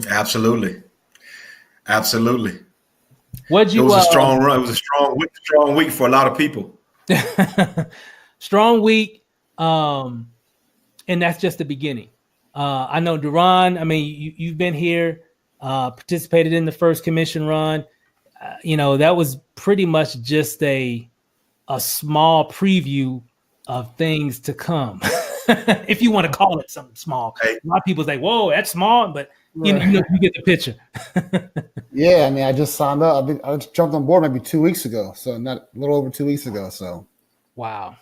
E: Absolutely.
A: It was
E: a strong run. It was a strong week for a lot of people.
A: Strong week. And that's just the beginning. I know Duran, you've been here, participated in the first commission run. That was pretty much just a small preview of things to come. if you want to call it something small.
E: Hey.
A: A lot of people say, "Whoa, that's small," but you get the picture.
D: Yeah, I mean, I just signed up. I just jumped on board maybe 2 weeks ago, so not a little over 2 weeks ago. So,
A: wow.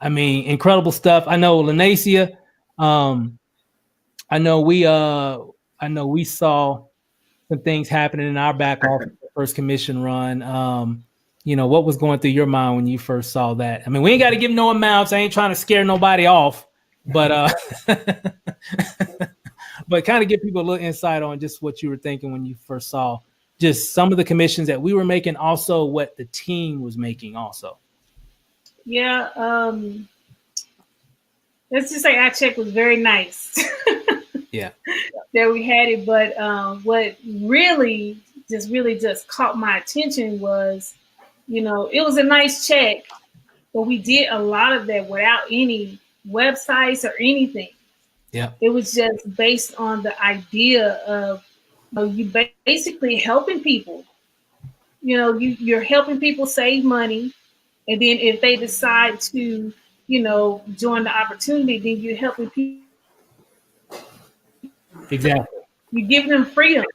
A: I mean, incredible stuff. I know, Lanacia. I know we saw some things happening in our back office, first commission run. What was going through your mind when you first saw that? I mean, we ain't got to give no amounts. I ain't trying to scare nobody off, but but kind of give people a little insight on just what you were thinking when you first saw just some of the commissions that we were making, also what the team was making also.
B: Yeah. Let's just say our check was very nice.
A: Yeah.
B: That we had it. But what really just caught my attention was, it was a nice check, but we did a lot of that without any websites or anything.
A: Yeah.
B: It was just based on the idea of you basically helping people. You're helping people save money. And then if they decide to, join the opportunity, then you're helping people.
A: Exactly.
B: You're giving them freedom.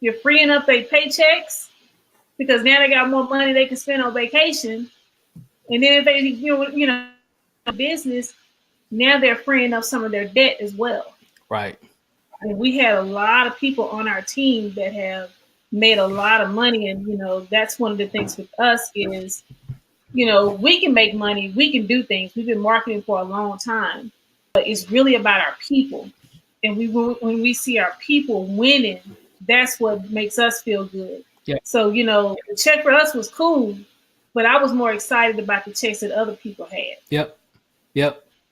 B: You're freeing up their paychecks because now they got more money they can spend on vacation. And then if they, business, now they're freeing up some of their debt as well.
A: Right.
B: And we had a lot of people on our team that have made a lot of money. And, that's one of the things with us is, we can make money. We can do things. We've been marketing for a long time. But it's really about our people. And when we see our people winning, that's what makes us feel good.
A: Yeah.
B: So, the check for us was cool, but I was more excited about the checks that other people had.
A: Yep.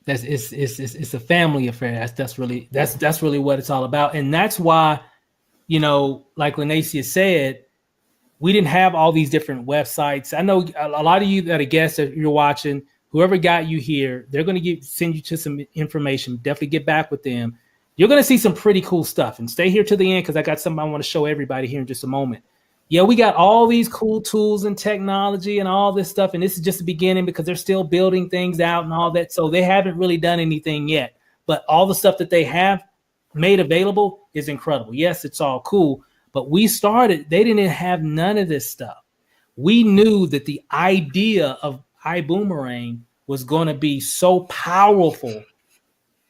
A: It's a family affair. That's really what it's all about. And that's why, like Lanacia said, we didn't have all these different websites. I know a lot of you that are guests that you're watching, whoever got you here, they're going to send you to some information. Definitely get back with them. You're going to see some pretty cool stuff, and stay here to the end because I got something I want to show everybody here in just a moment. Yeah, we got all these cool tools and technology and all this stuff, and this is just the beginning because they're still building things out and all that. So they haven't really done anything yet, but all the stuff that they have made available is incredible. Yes, it's all cool, but we started, they didn't have none of this stuff. We knew that the idea of iBuumerang was going to be so powerful.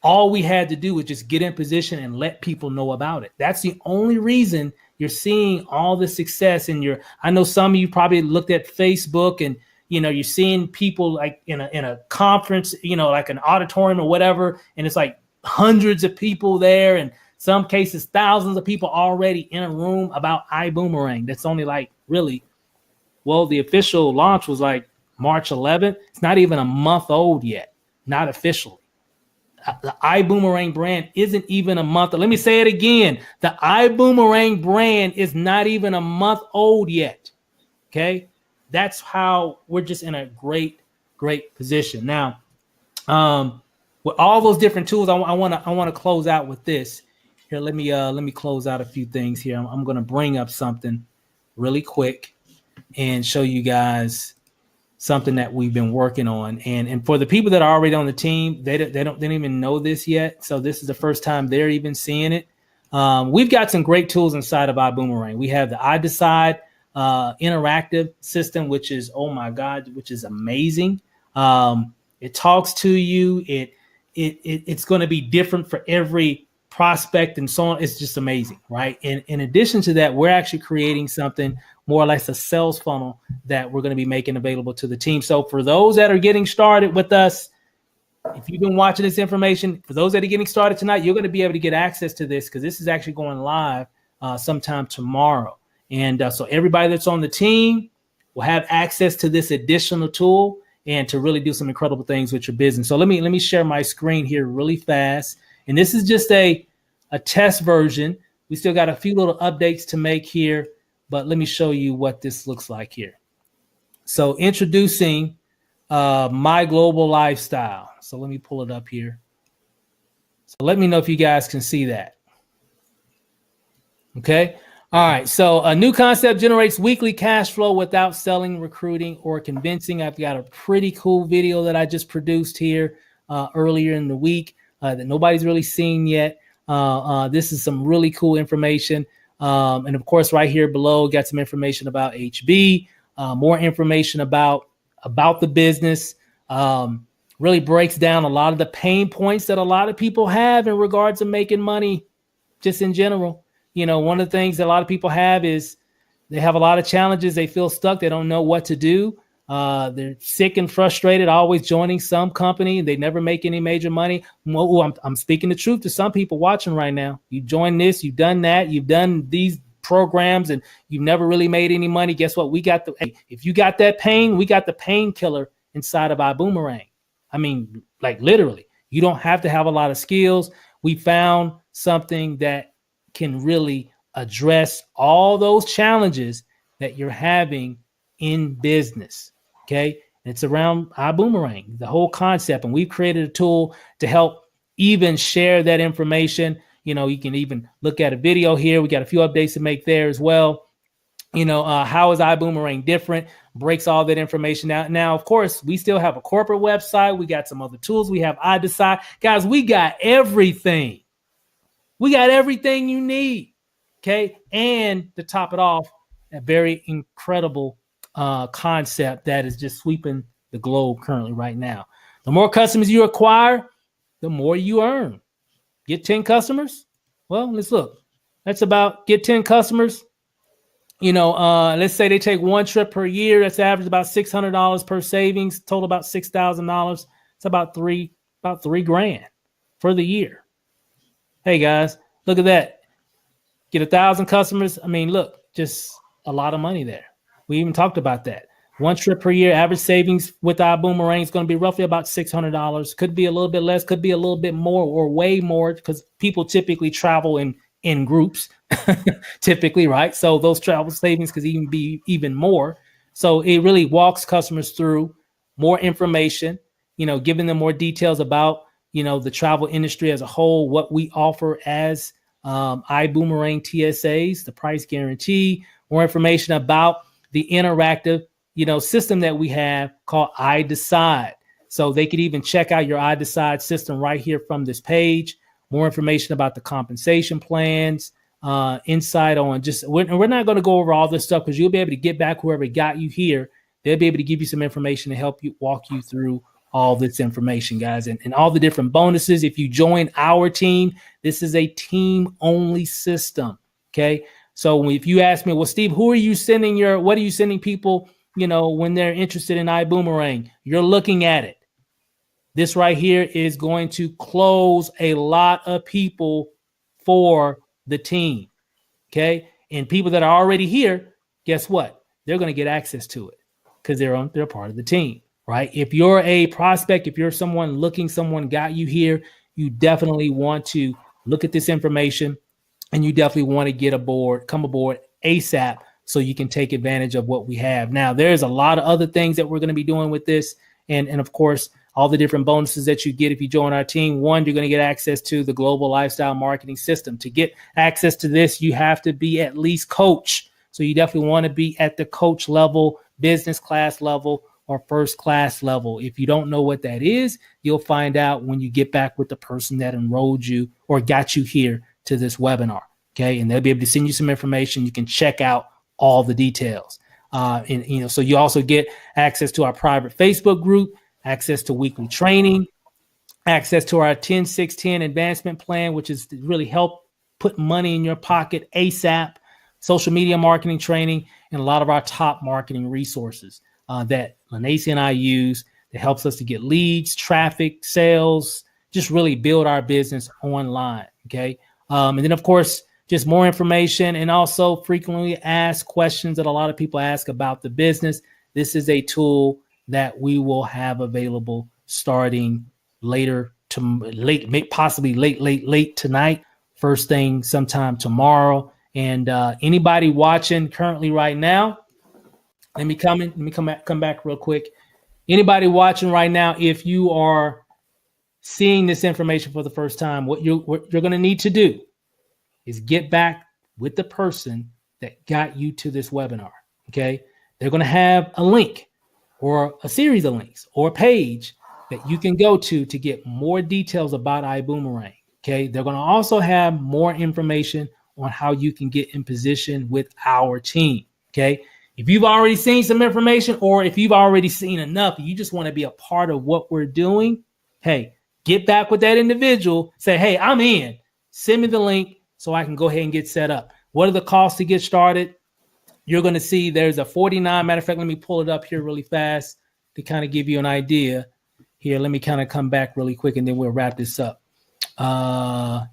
A: All we had to do was just get in position and let people know about it. That's the only reason you're seeing all the success in I know some of you probably looked at Facebook and, you're seeing people like in a conference, like an auditorium or whatever. And it's like hundreds of people there. And some cases, thousands of people already in a room about iBuumerang. That's only like really, the official launch was like March 11th. It's not even a month old yet, not officially. The iBuumerang brand isn't even a month. Let me say it again. The iBuumerang brand is not even a month old yet. Okay. That's how we're just in a great position. Now, with all those different tools, I want to close out with this. Here, let me close out a few things here. I'm going to bring up something really quick and show you guys something that we've been working on. And for the people that are already on the team, they don't even know this yet. So this is the first time they're even seeing it. We've got some great tools inside of iBuumerang. We have the iDecide interactive system, which is, oh my God, which is amazing. It talks to you. It's going to be different for every prospect and so on. It's just amazing, right? And in addition to that, we're actually creating something more or less a sales funnel that we're going to be making available to the team. So for those that are getting started with us, if you've been watching this information, for those that are getting started tonight, you're going to be able to get access to this because this is actually going live sometime tomorrow. And so everybody that's on the team will have access to this additional tool and to really do some incredible things with your business. So let me share my screen here really fast. And this is just a test version. We still got a few little updates to make here, but let me show you what this looks like here. So introducing My Global Lifestyle. So let me pull it up here. So let me know if you guys can see that. Okay. All right. So a new concept generates weekly cash flow without selling, recruiting, or convincing. I've got a pretty cool video that I just produced here. earlier in the week that nobody's really seen yet. This is some really cool information. And of course, right here below, got some information about HB, more information about the business. Really breaks down a lot of the pain points that a lot of people have in regards to making money just in general. You know, one of the things that a lot of people have is they have a lot of challenges. They feel stuck. They don't know what to do. They're sick and frustrated, always joining some company. They never make any major money. Well, I'm speaking the truth to some people watching right now. You join this, you've done that, you've done these programs, and you've never really made any money. Guess what? If you got that pain, we got the painkiller inside of iBuumerang. I mean, like literally, you don't have to have a lot of skills. We found something that can really address all those challenges that you're having in business. Okay. And it's around iBuumerang, the whole concept. And we've created a tool to help even share that information. You know, you can even look at a video here. We got a few updates to make there as well. You know, how is iBuumerang different? Breaks all that information out. Now, of course, we still have a corporate website. We got some other tools. We have iDecide. Guys, we got everything. We got everything you need. Okay. And to top it off, a very incredible concept that is just sweeping the globe currently right now. The more customers you acquire, the more you earn. Get 10 customers. Well, let's look. That's about get 10 customers. You know, let's say they take one trip per year. That's average about $600 per savings, total about $6,000. It's about $3,000 for the year. Hey guys, look at that. Get 1,000 customers. I mean, look, just a lot of money there. We even talked about that. One trip per year, average savings with iBuumerang is going to be roughly about $600. Could be a little bit less, could be a little bit more, or way more, because people typically travel in groups, typically, right? So those travel savings could even be even more. So it really walks customers through more information, you know, giving them more details about, you know, the travel industry as a whole, what we offer as iBuumerang TSAs, the price guarantee, more information about the interactive, you know, system that we have called iDecide. So they could even check out your iDecide system right here from this page. More information about the compensation plans, insight on just, we're not going to go over all this stuff because you'll be able to get back whoever got you here. They'll be able to give you some information to help you walk you through all this information, guys, and all the different bonuses. If you join our team, this is a team-only system, okay? So if you ask me, well, Steve, what are you sending people, you know, when they're interested in iBuumerang? You're looking at it. This right here is going to close a lot of people for the team, okay? And people that are already here, guess what? They're going to get access to it because they're part of the team, right? If you're a prospect, if you're someone got you here, you definitely want to look at this information and you definitely want to come aboard ASAP so you can take advantage of what we have. Now, there's a lot of other things that we're going to be doing with this. And of course, all the different bonuses that you get if you join our team. One, you're going to get access to the global lifestyle marketing system. To get access to this, you have to be at least coach. So you definitely want to be at the coach level, business class level, or first class level. If you don't know what that is, you'll find out when you get back with the person that enrolled you or got you here to this webinar. Okay. And they'll be able to send you some information. You can check out all the details. And, you know, so you also get access to our private Facebook group, access to weekly training, access to our 10-6-10 advancement plan, which is to really help put money in your pocket ASAP, social media marketing training, and a lot of our top marketing resources that Lanacy and I use that helps us to get leads, traffic, sales, just really build our business online. Okay. And then, of course, just more information and also frequently asked questions that a lot of people ask about the business. This is a tool that we will have available starting possibly late tonight, first thing sometime tomorrow. And anybody watching currently right now, let me come back real quick. Anybody watching right now, if you are seeing this information for the first time, what you're going to need to do is get back with the person that got you to this webinar. Okay. They're going to have a link or a series of links or a page that you can go to get more details about iBuumerang. Okay. They're going to also have more information on how you can get in position with our team. Okay. If you've already seen some information, or if you've already seen enough, you just want to be a part of what we're doing, hey, get back with that individual. Say, hey, I'm in. Send me the link so I can go ahead and get set up. What are the costs to get started? You're going to see there's a $49. Matter of fact, let me pull it up here really fast to kind of give you an idea. Here, let me kind of come back really quick, and then we'll wrap this up.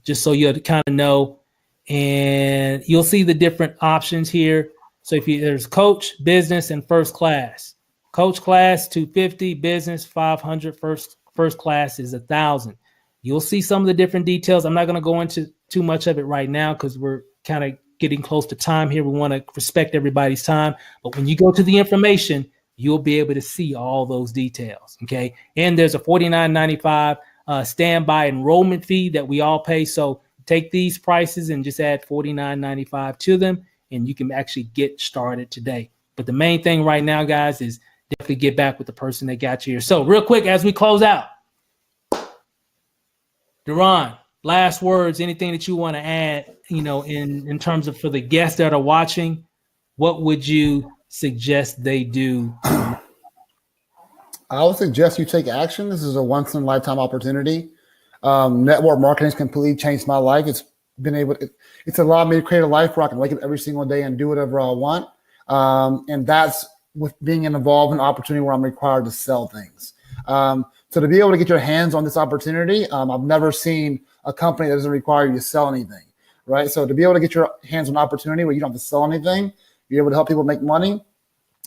A: Just so you kind of know. And you'll see the different options here. So there's coach, business, and first class. Coach class $250, business $500, first class is $1,000. You'll see some of the different details. I'm not going to go into too much of it right now because we're kind of getting close to time here. We want to respect everybody's time. But when you go to the information, you'll be able to see all those details. Okay. And there's a $49.95 standby enrollment fee that we all pay. So take these prices and just add $49.95 to them, and you can actually get started today. But the main thing right now, guys, is definitely get back with the person that got you here. So real quick, as we close out, Duran, last words, anything that you want to add, in terms of for the guests that are watching, what would you suggest they do?
D: I would suggest you take action. This is a once in a lifetime opportunity. Network marketing has completely changed my life. It's allowed me to create a life where I can wake up every single day and do whatever I want. And that's with being involved in an opportunity where I'm required to sell things. So to be able to get your hands on this opportunity, I've never seen a company that doesn't require you to sell anything, right? So to be able to get your hands on an opportunity where you don't have to sell anything, be able to help people make money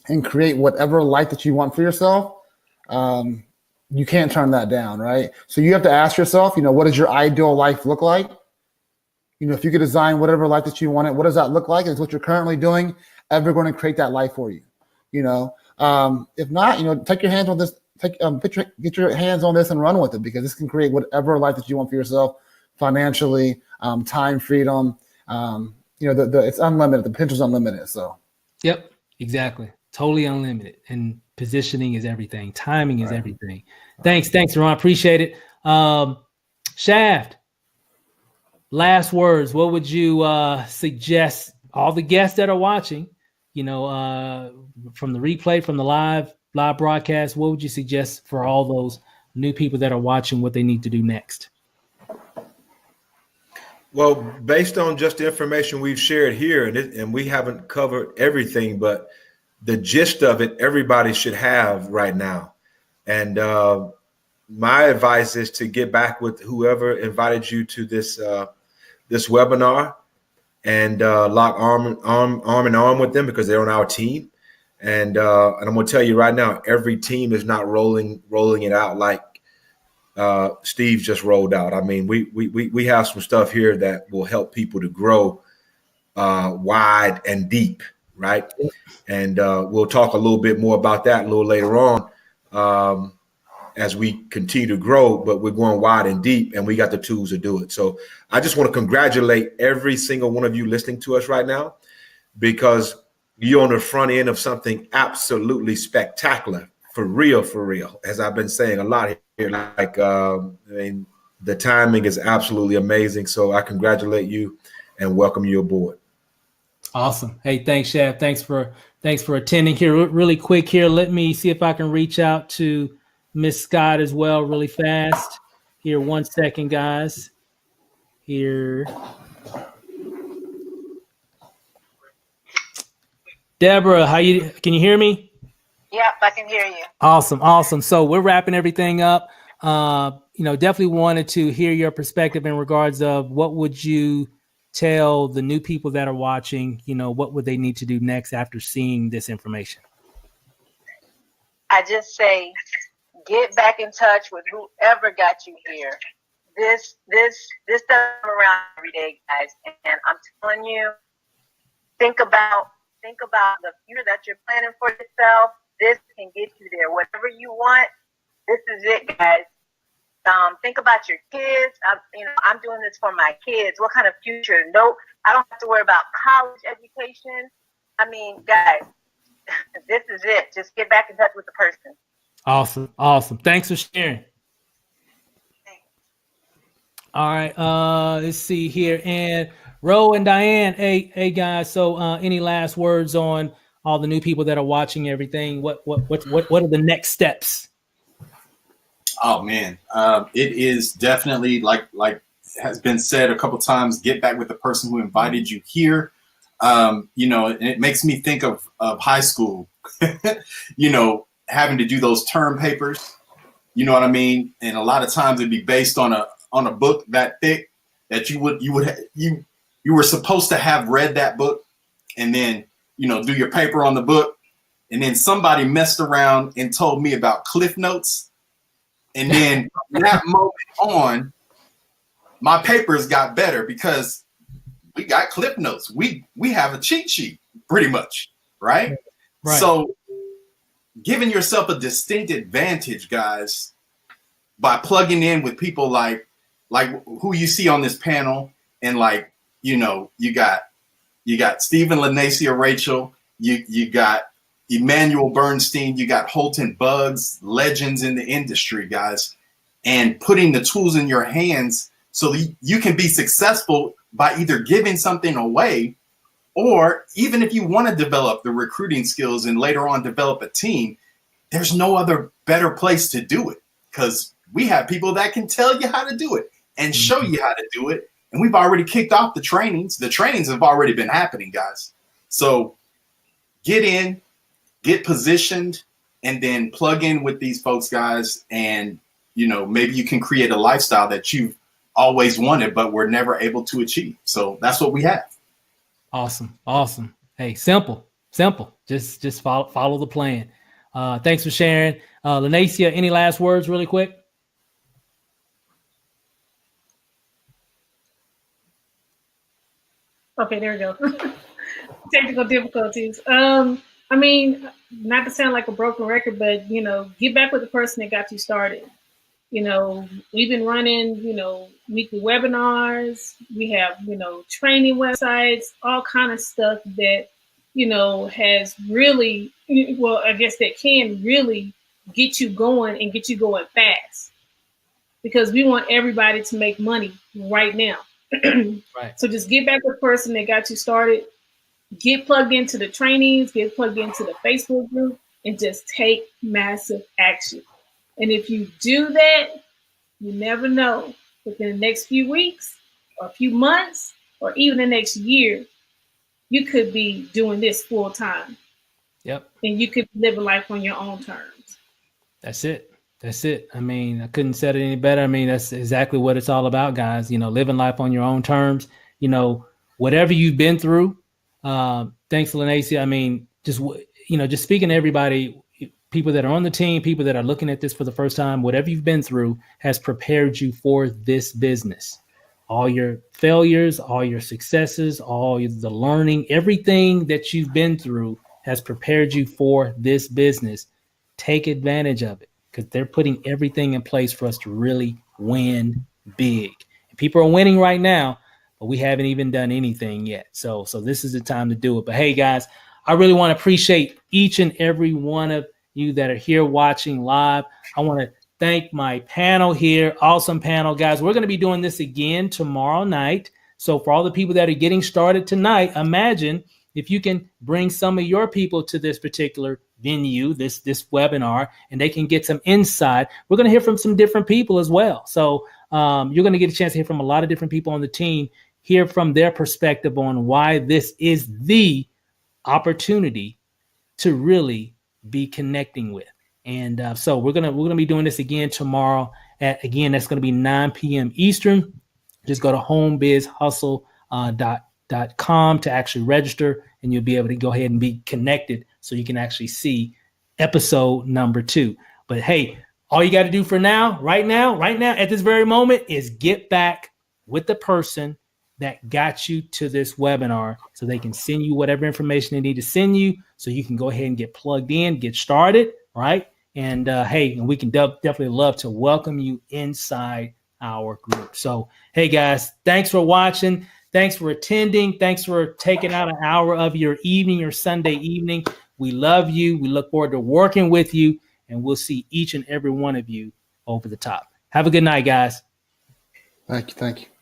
D: and create whatever life that you want for yourself, you can't turn that down, right? So you have to ask yourself, what does your ideal life look like? If you could design whatever life that you wanted, what does that look like? Is what you're currently doing ever going to create that life for you? If not, take your hands on this, get your hands on this and run with it, because this can create whatever life that you want for yourself, financially, time freedom. It's unlimited. The potential is unlimited. So.
A: Yep, exactly. Totally unlimited. And positioning is everything. Timing is everything. Thanks, Ron. Appreciate it. Shaft, last words. What would you suggest all the guests that are watching, from the replay, from the live broadcast, what would you suggest for all those new people that are watching, what they need to do next?
E: Well, based on just the information we've shared here, and we haven't covered everything, but the gist of it, everybody should have right now. And my advice is to get back with whoever invited you to this webinar and lock arm in arm with them, because they're on our team. And I'm going to tell you right now, every team is not rolling it out like Steve just rolled out. I mean, we have some stuff here that will help people to grow wide and deep, right? And we'll talk a little bit more about that a little later on as we continue to grow, but we're going wide and deep, and we got the tools to do it. So I just want to congratulate every single one of you listening to us right now, because you're on the front end of something absolutely spectacular, for real, as I've been saying a lot here. Like, the timing is absolutely amazing. So I congratulate you and welcome you aboard.
A: Awesome. Hey, thanks, Shaft. Thanks for attending here. Really quick here. Let me see if I can reach out to Miss Scott as well really fast. Here, 1 second, guys. Here. Deborah, can you hear me?
F: Yep, I can hear you.
A: Awesome. So we're wrapping everything up. Definitely wanted to hear your perspective in regards of what would you tell the new people that are watching, what would they need to do next after seeing this information?
F: I just say, get back in touch with whoever got you here. This doesn't come around every day, guys. And I'm telling you, think about the future that you're planning for yourself. This can get you there. Whatever you want, this is it, guys. Think about your kids. I'm doing this for my kids. What kind of future? No, I don't have to worry about college education. I mean, guys, this is it. Just get back in touch with the person.
A: Awesome. Awesome. Thanks for sharing. All right. Let's see here. And Ro and Diane, hey guys. So any last words on all the new people that are watching everything? What are the next steps?
C: Oh man. It is definitely like has been said a couple times, get back with the person who invited you here. You know, and it makes me think of high school, you know, having to do those term papers, you know what I mean? And a lot of times it'd be based on a book that thick that you were supposed to have read that book and then, you know, do your paper on the book. And then somebody messed around and told me about Cliff Notes. And then from that moment on, my papers got better because we got Cliff Notes. We have a cheat sheet pretty much, right? So giving yourself a distinct advantage, guys, by plugging in with people like who you see on this panel, and like, you know, you got Stephen, Lanacia, Rachel, you got Emmanuel Bernstein, you got Holton Buggs, legends in the industry, guys, and putting the tools in your hands so that you can be successful by either giving something away, or even if you want to develop the recruiting skills and later on develop a team, there's no other better place to do it, because we have people that can tell you how to do it and show you how to do it. And we've already kicked off the trainings. The trainings have already been happening, guys. So get in, get positioned, and then plug in with these folks, guys. And, you know, maybe you can create a lifestyle that you've always wanted, but were never able to achieve. So that's what we have.
A: Awesome. Awesome. Hey, simple. Just follow the plan. Thanks for sharing. Lanacia, any last words really quick?
B: Okay, there we go. Technical difficulties. I mean, not to sound like a broken record, but, you know, get back with the person that got you started. You know, we've been running, you know, weekly webinars. We have, you know, training websites, all kind of stuff that, you know, has really, well, I guess that can really get you going and get you going fast, because we want everybody to make money right now.
A: Right.
B: So just get back with the person that got you started, get plugged into the trainings, get plugged into the Facebook group, and just take massive action. And if you do that, you never know, within the next few weeks or a few months or even the next year, you could be doing this full time.
A: Yep.
B: And you could live a life on your own terms.
A: That's it. I mean, I couldn't say it any better. I mean, that's exactly what it's all about, guys. You know, living life on your own terms. You know, whatever you've been through. Thanks, Lanacia. I mean, just speaking to everybody, people that are on the team, people that are looking at this for the first time, whatever you've been through has prepared you for this business. All your failures, all your successes, all the learning, everything that you've been through has prepared you for this business. Take advantage of it, because they're putting everything in place for us to really win big. And people are winning right now, but we haven't even done anything yet. So this is the time to do it. But hey, guys, I really want to appreciate each and every one of you that are here watching live. I want to thank my panel here. Awesome panel, guys. We're going to be doing this again tomorrow night. So for all the people that are getting started tonight, imagine if you can bring some of your people to this particular venue, this webinar, and they can get some insight. We're going to hear from some different people as well. So you're going to get a chance to hear from a lot of different people on the team, hear from their perspective on why this is the opportunity to really be connecting with. And so we're gonna be doing this again tomorrow. That's going to be 9 p.m. Eastern. Just go to homebizhustle.com to actually register, and you'll be able to go ahead and be connected so you can actually see episode number 2. But hey, all you got to do for now, right now, at this very moment, is get back with the person that got you to this webinar so they can send you whatever information they need to send you so you can go ahead and get plugged in, get started, right? And hey, and we can definitely love to welcome you inside our group. So, hey guys, thanks for watching. Thanks for attending. Thanks for taking out an hour of your evening or Sunday evening. We love you. We look forward to working with you. and we'll see each and every one of you over the top. Have a good night, guys.
D: Thank you.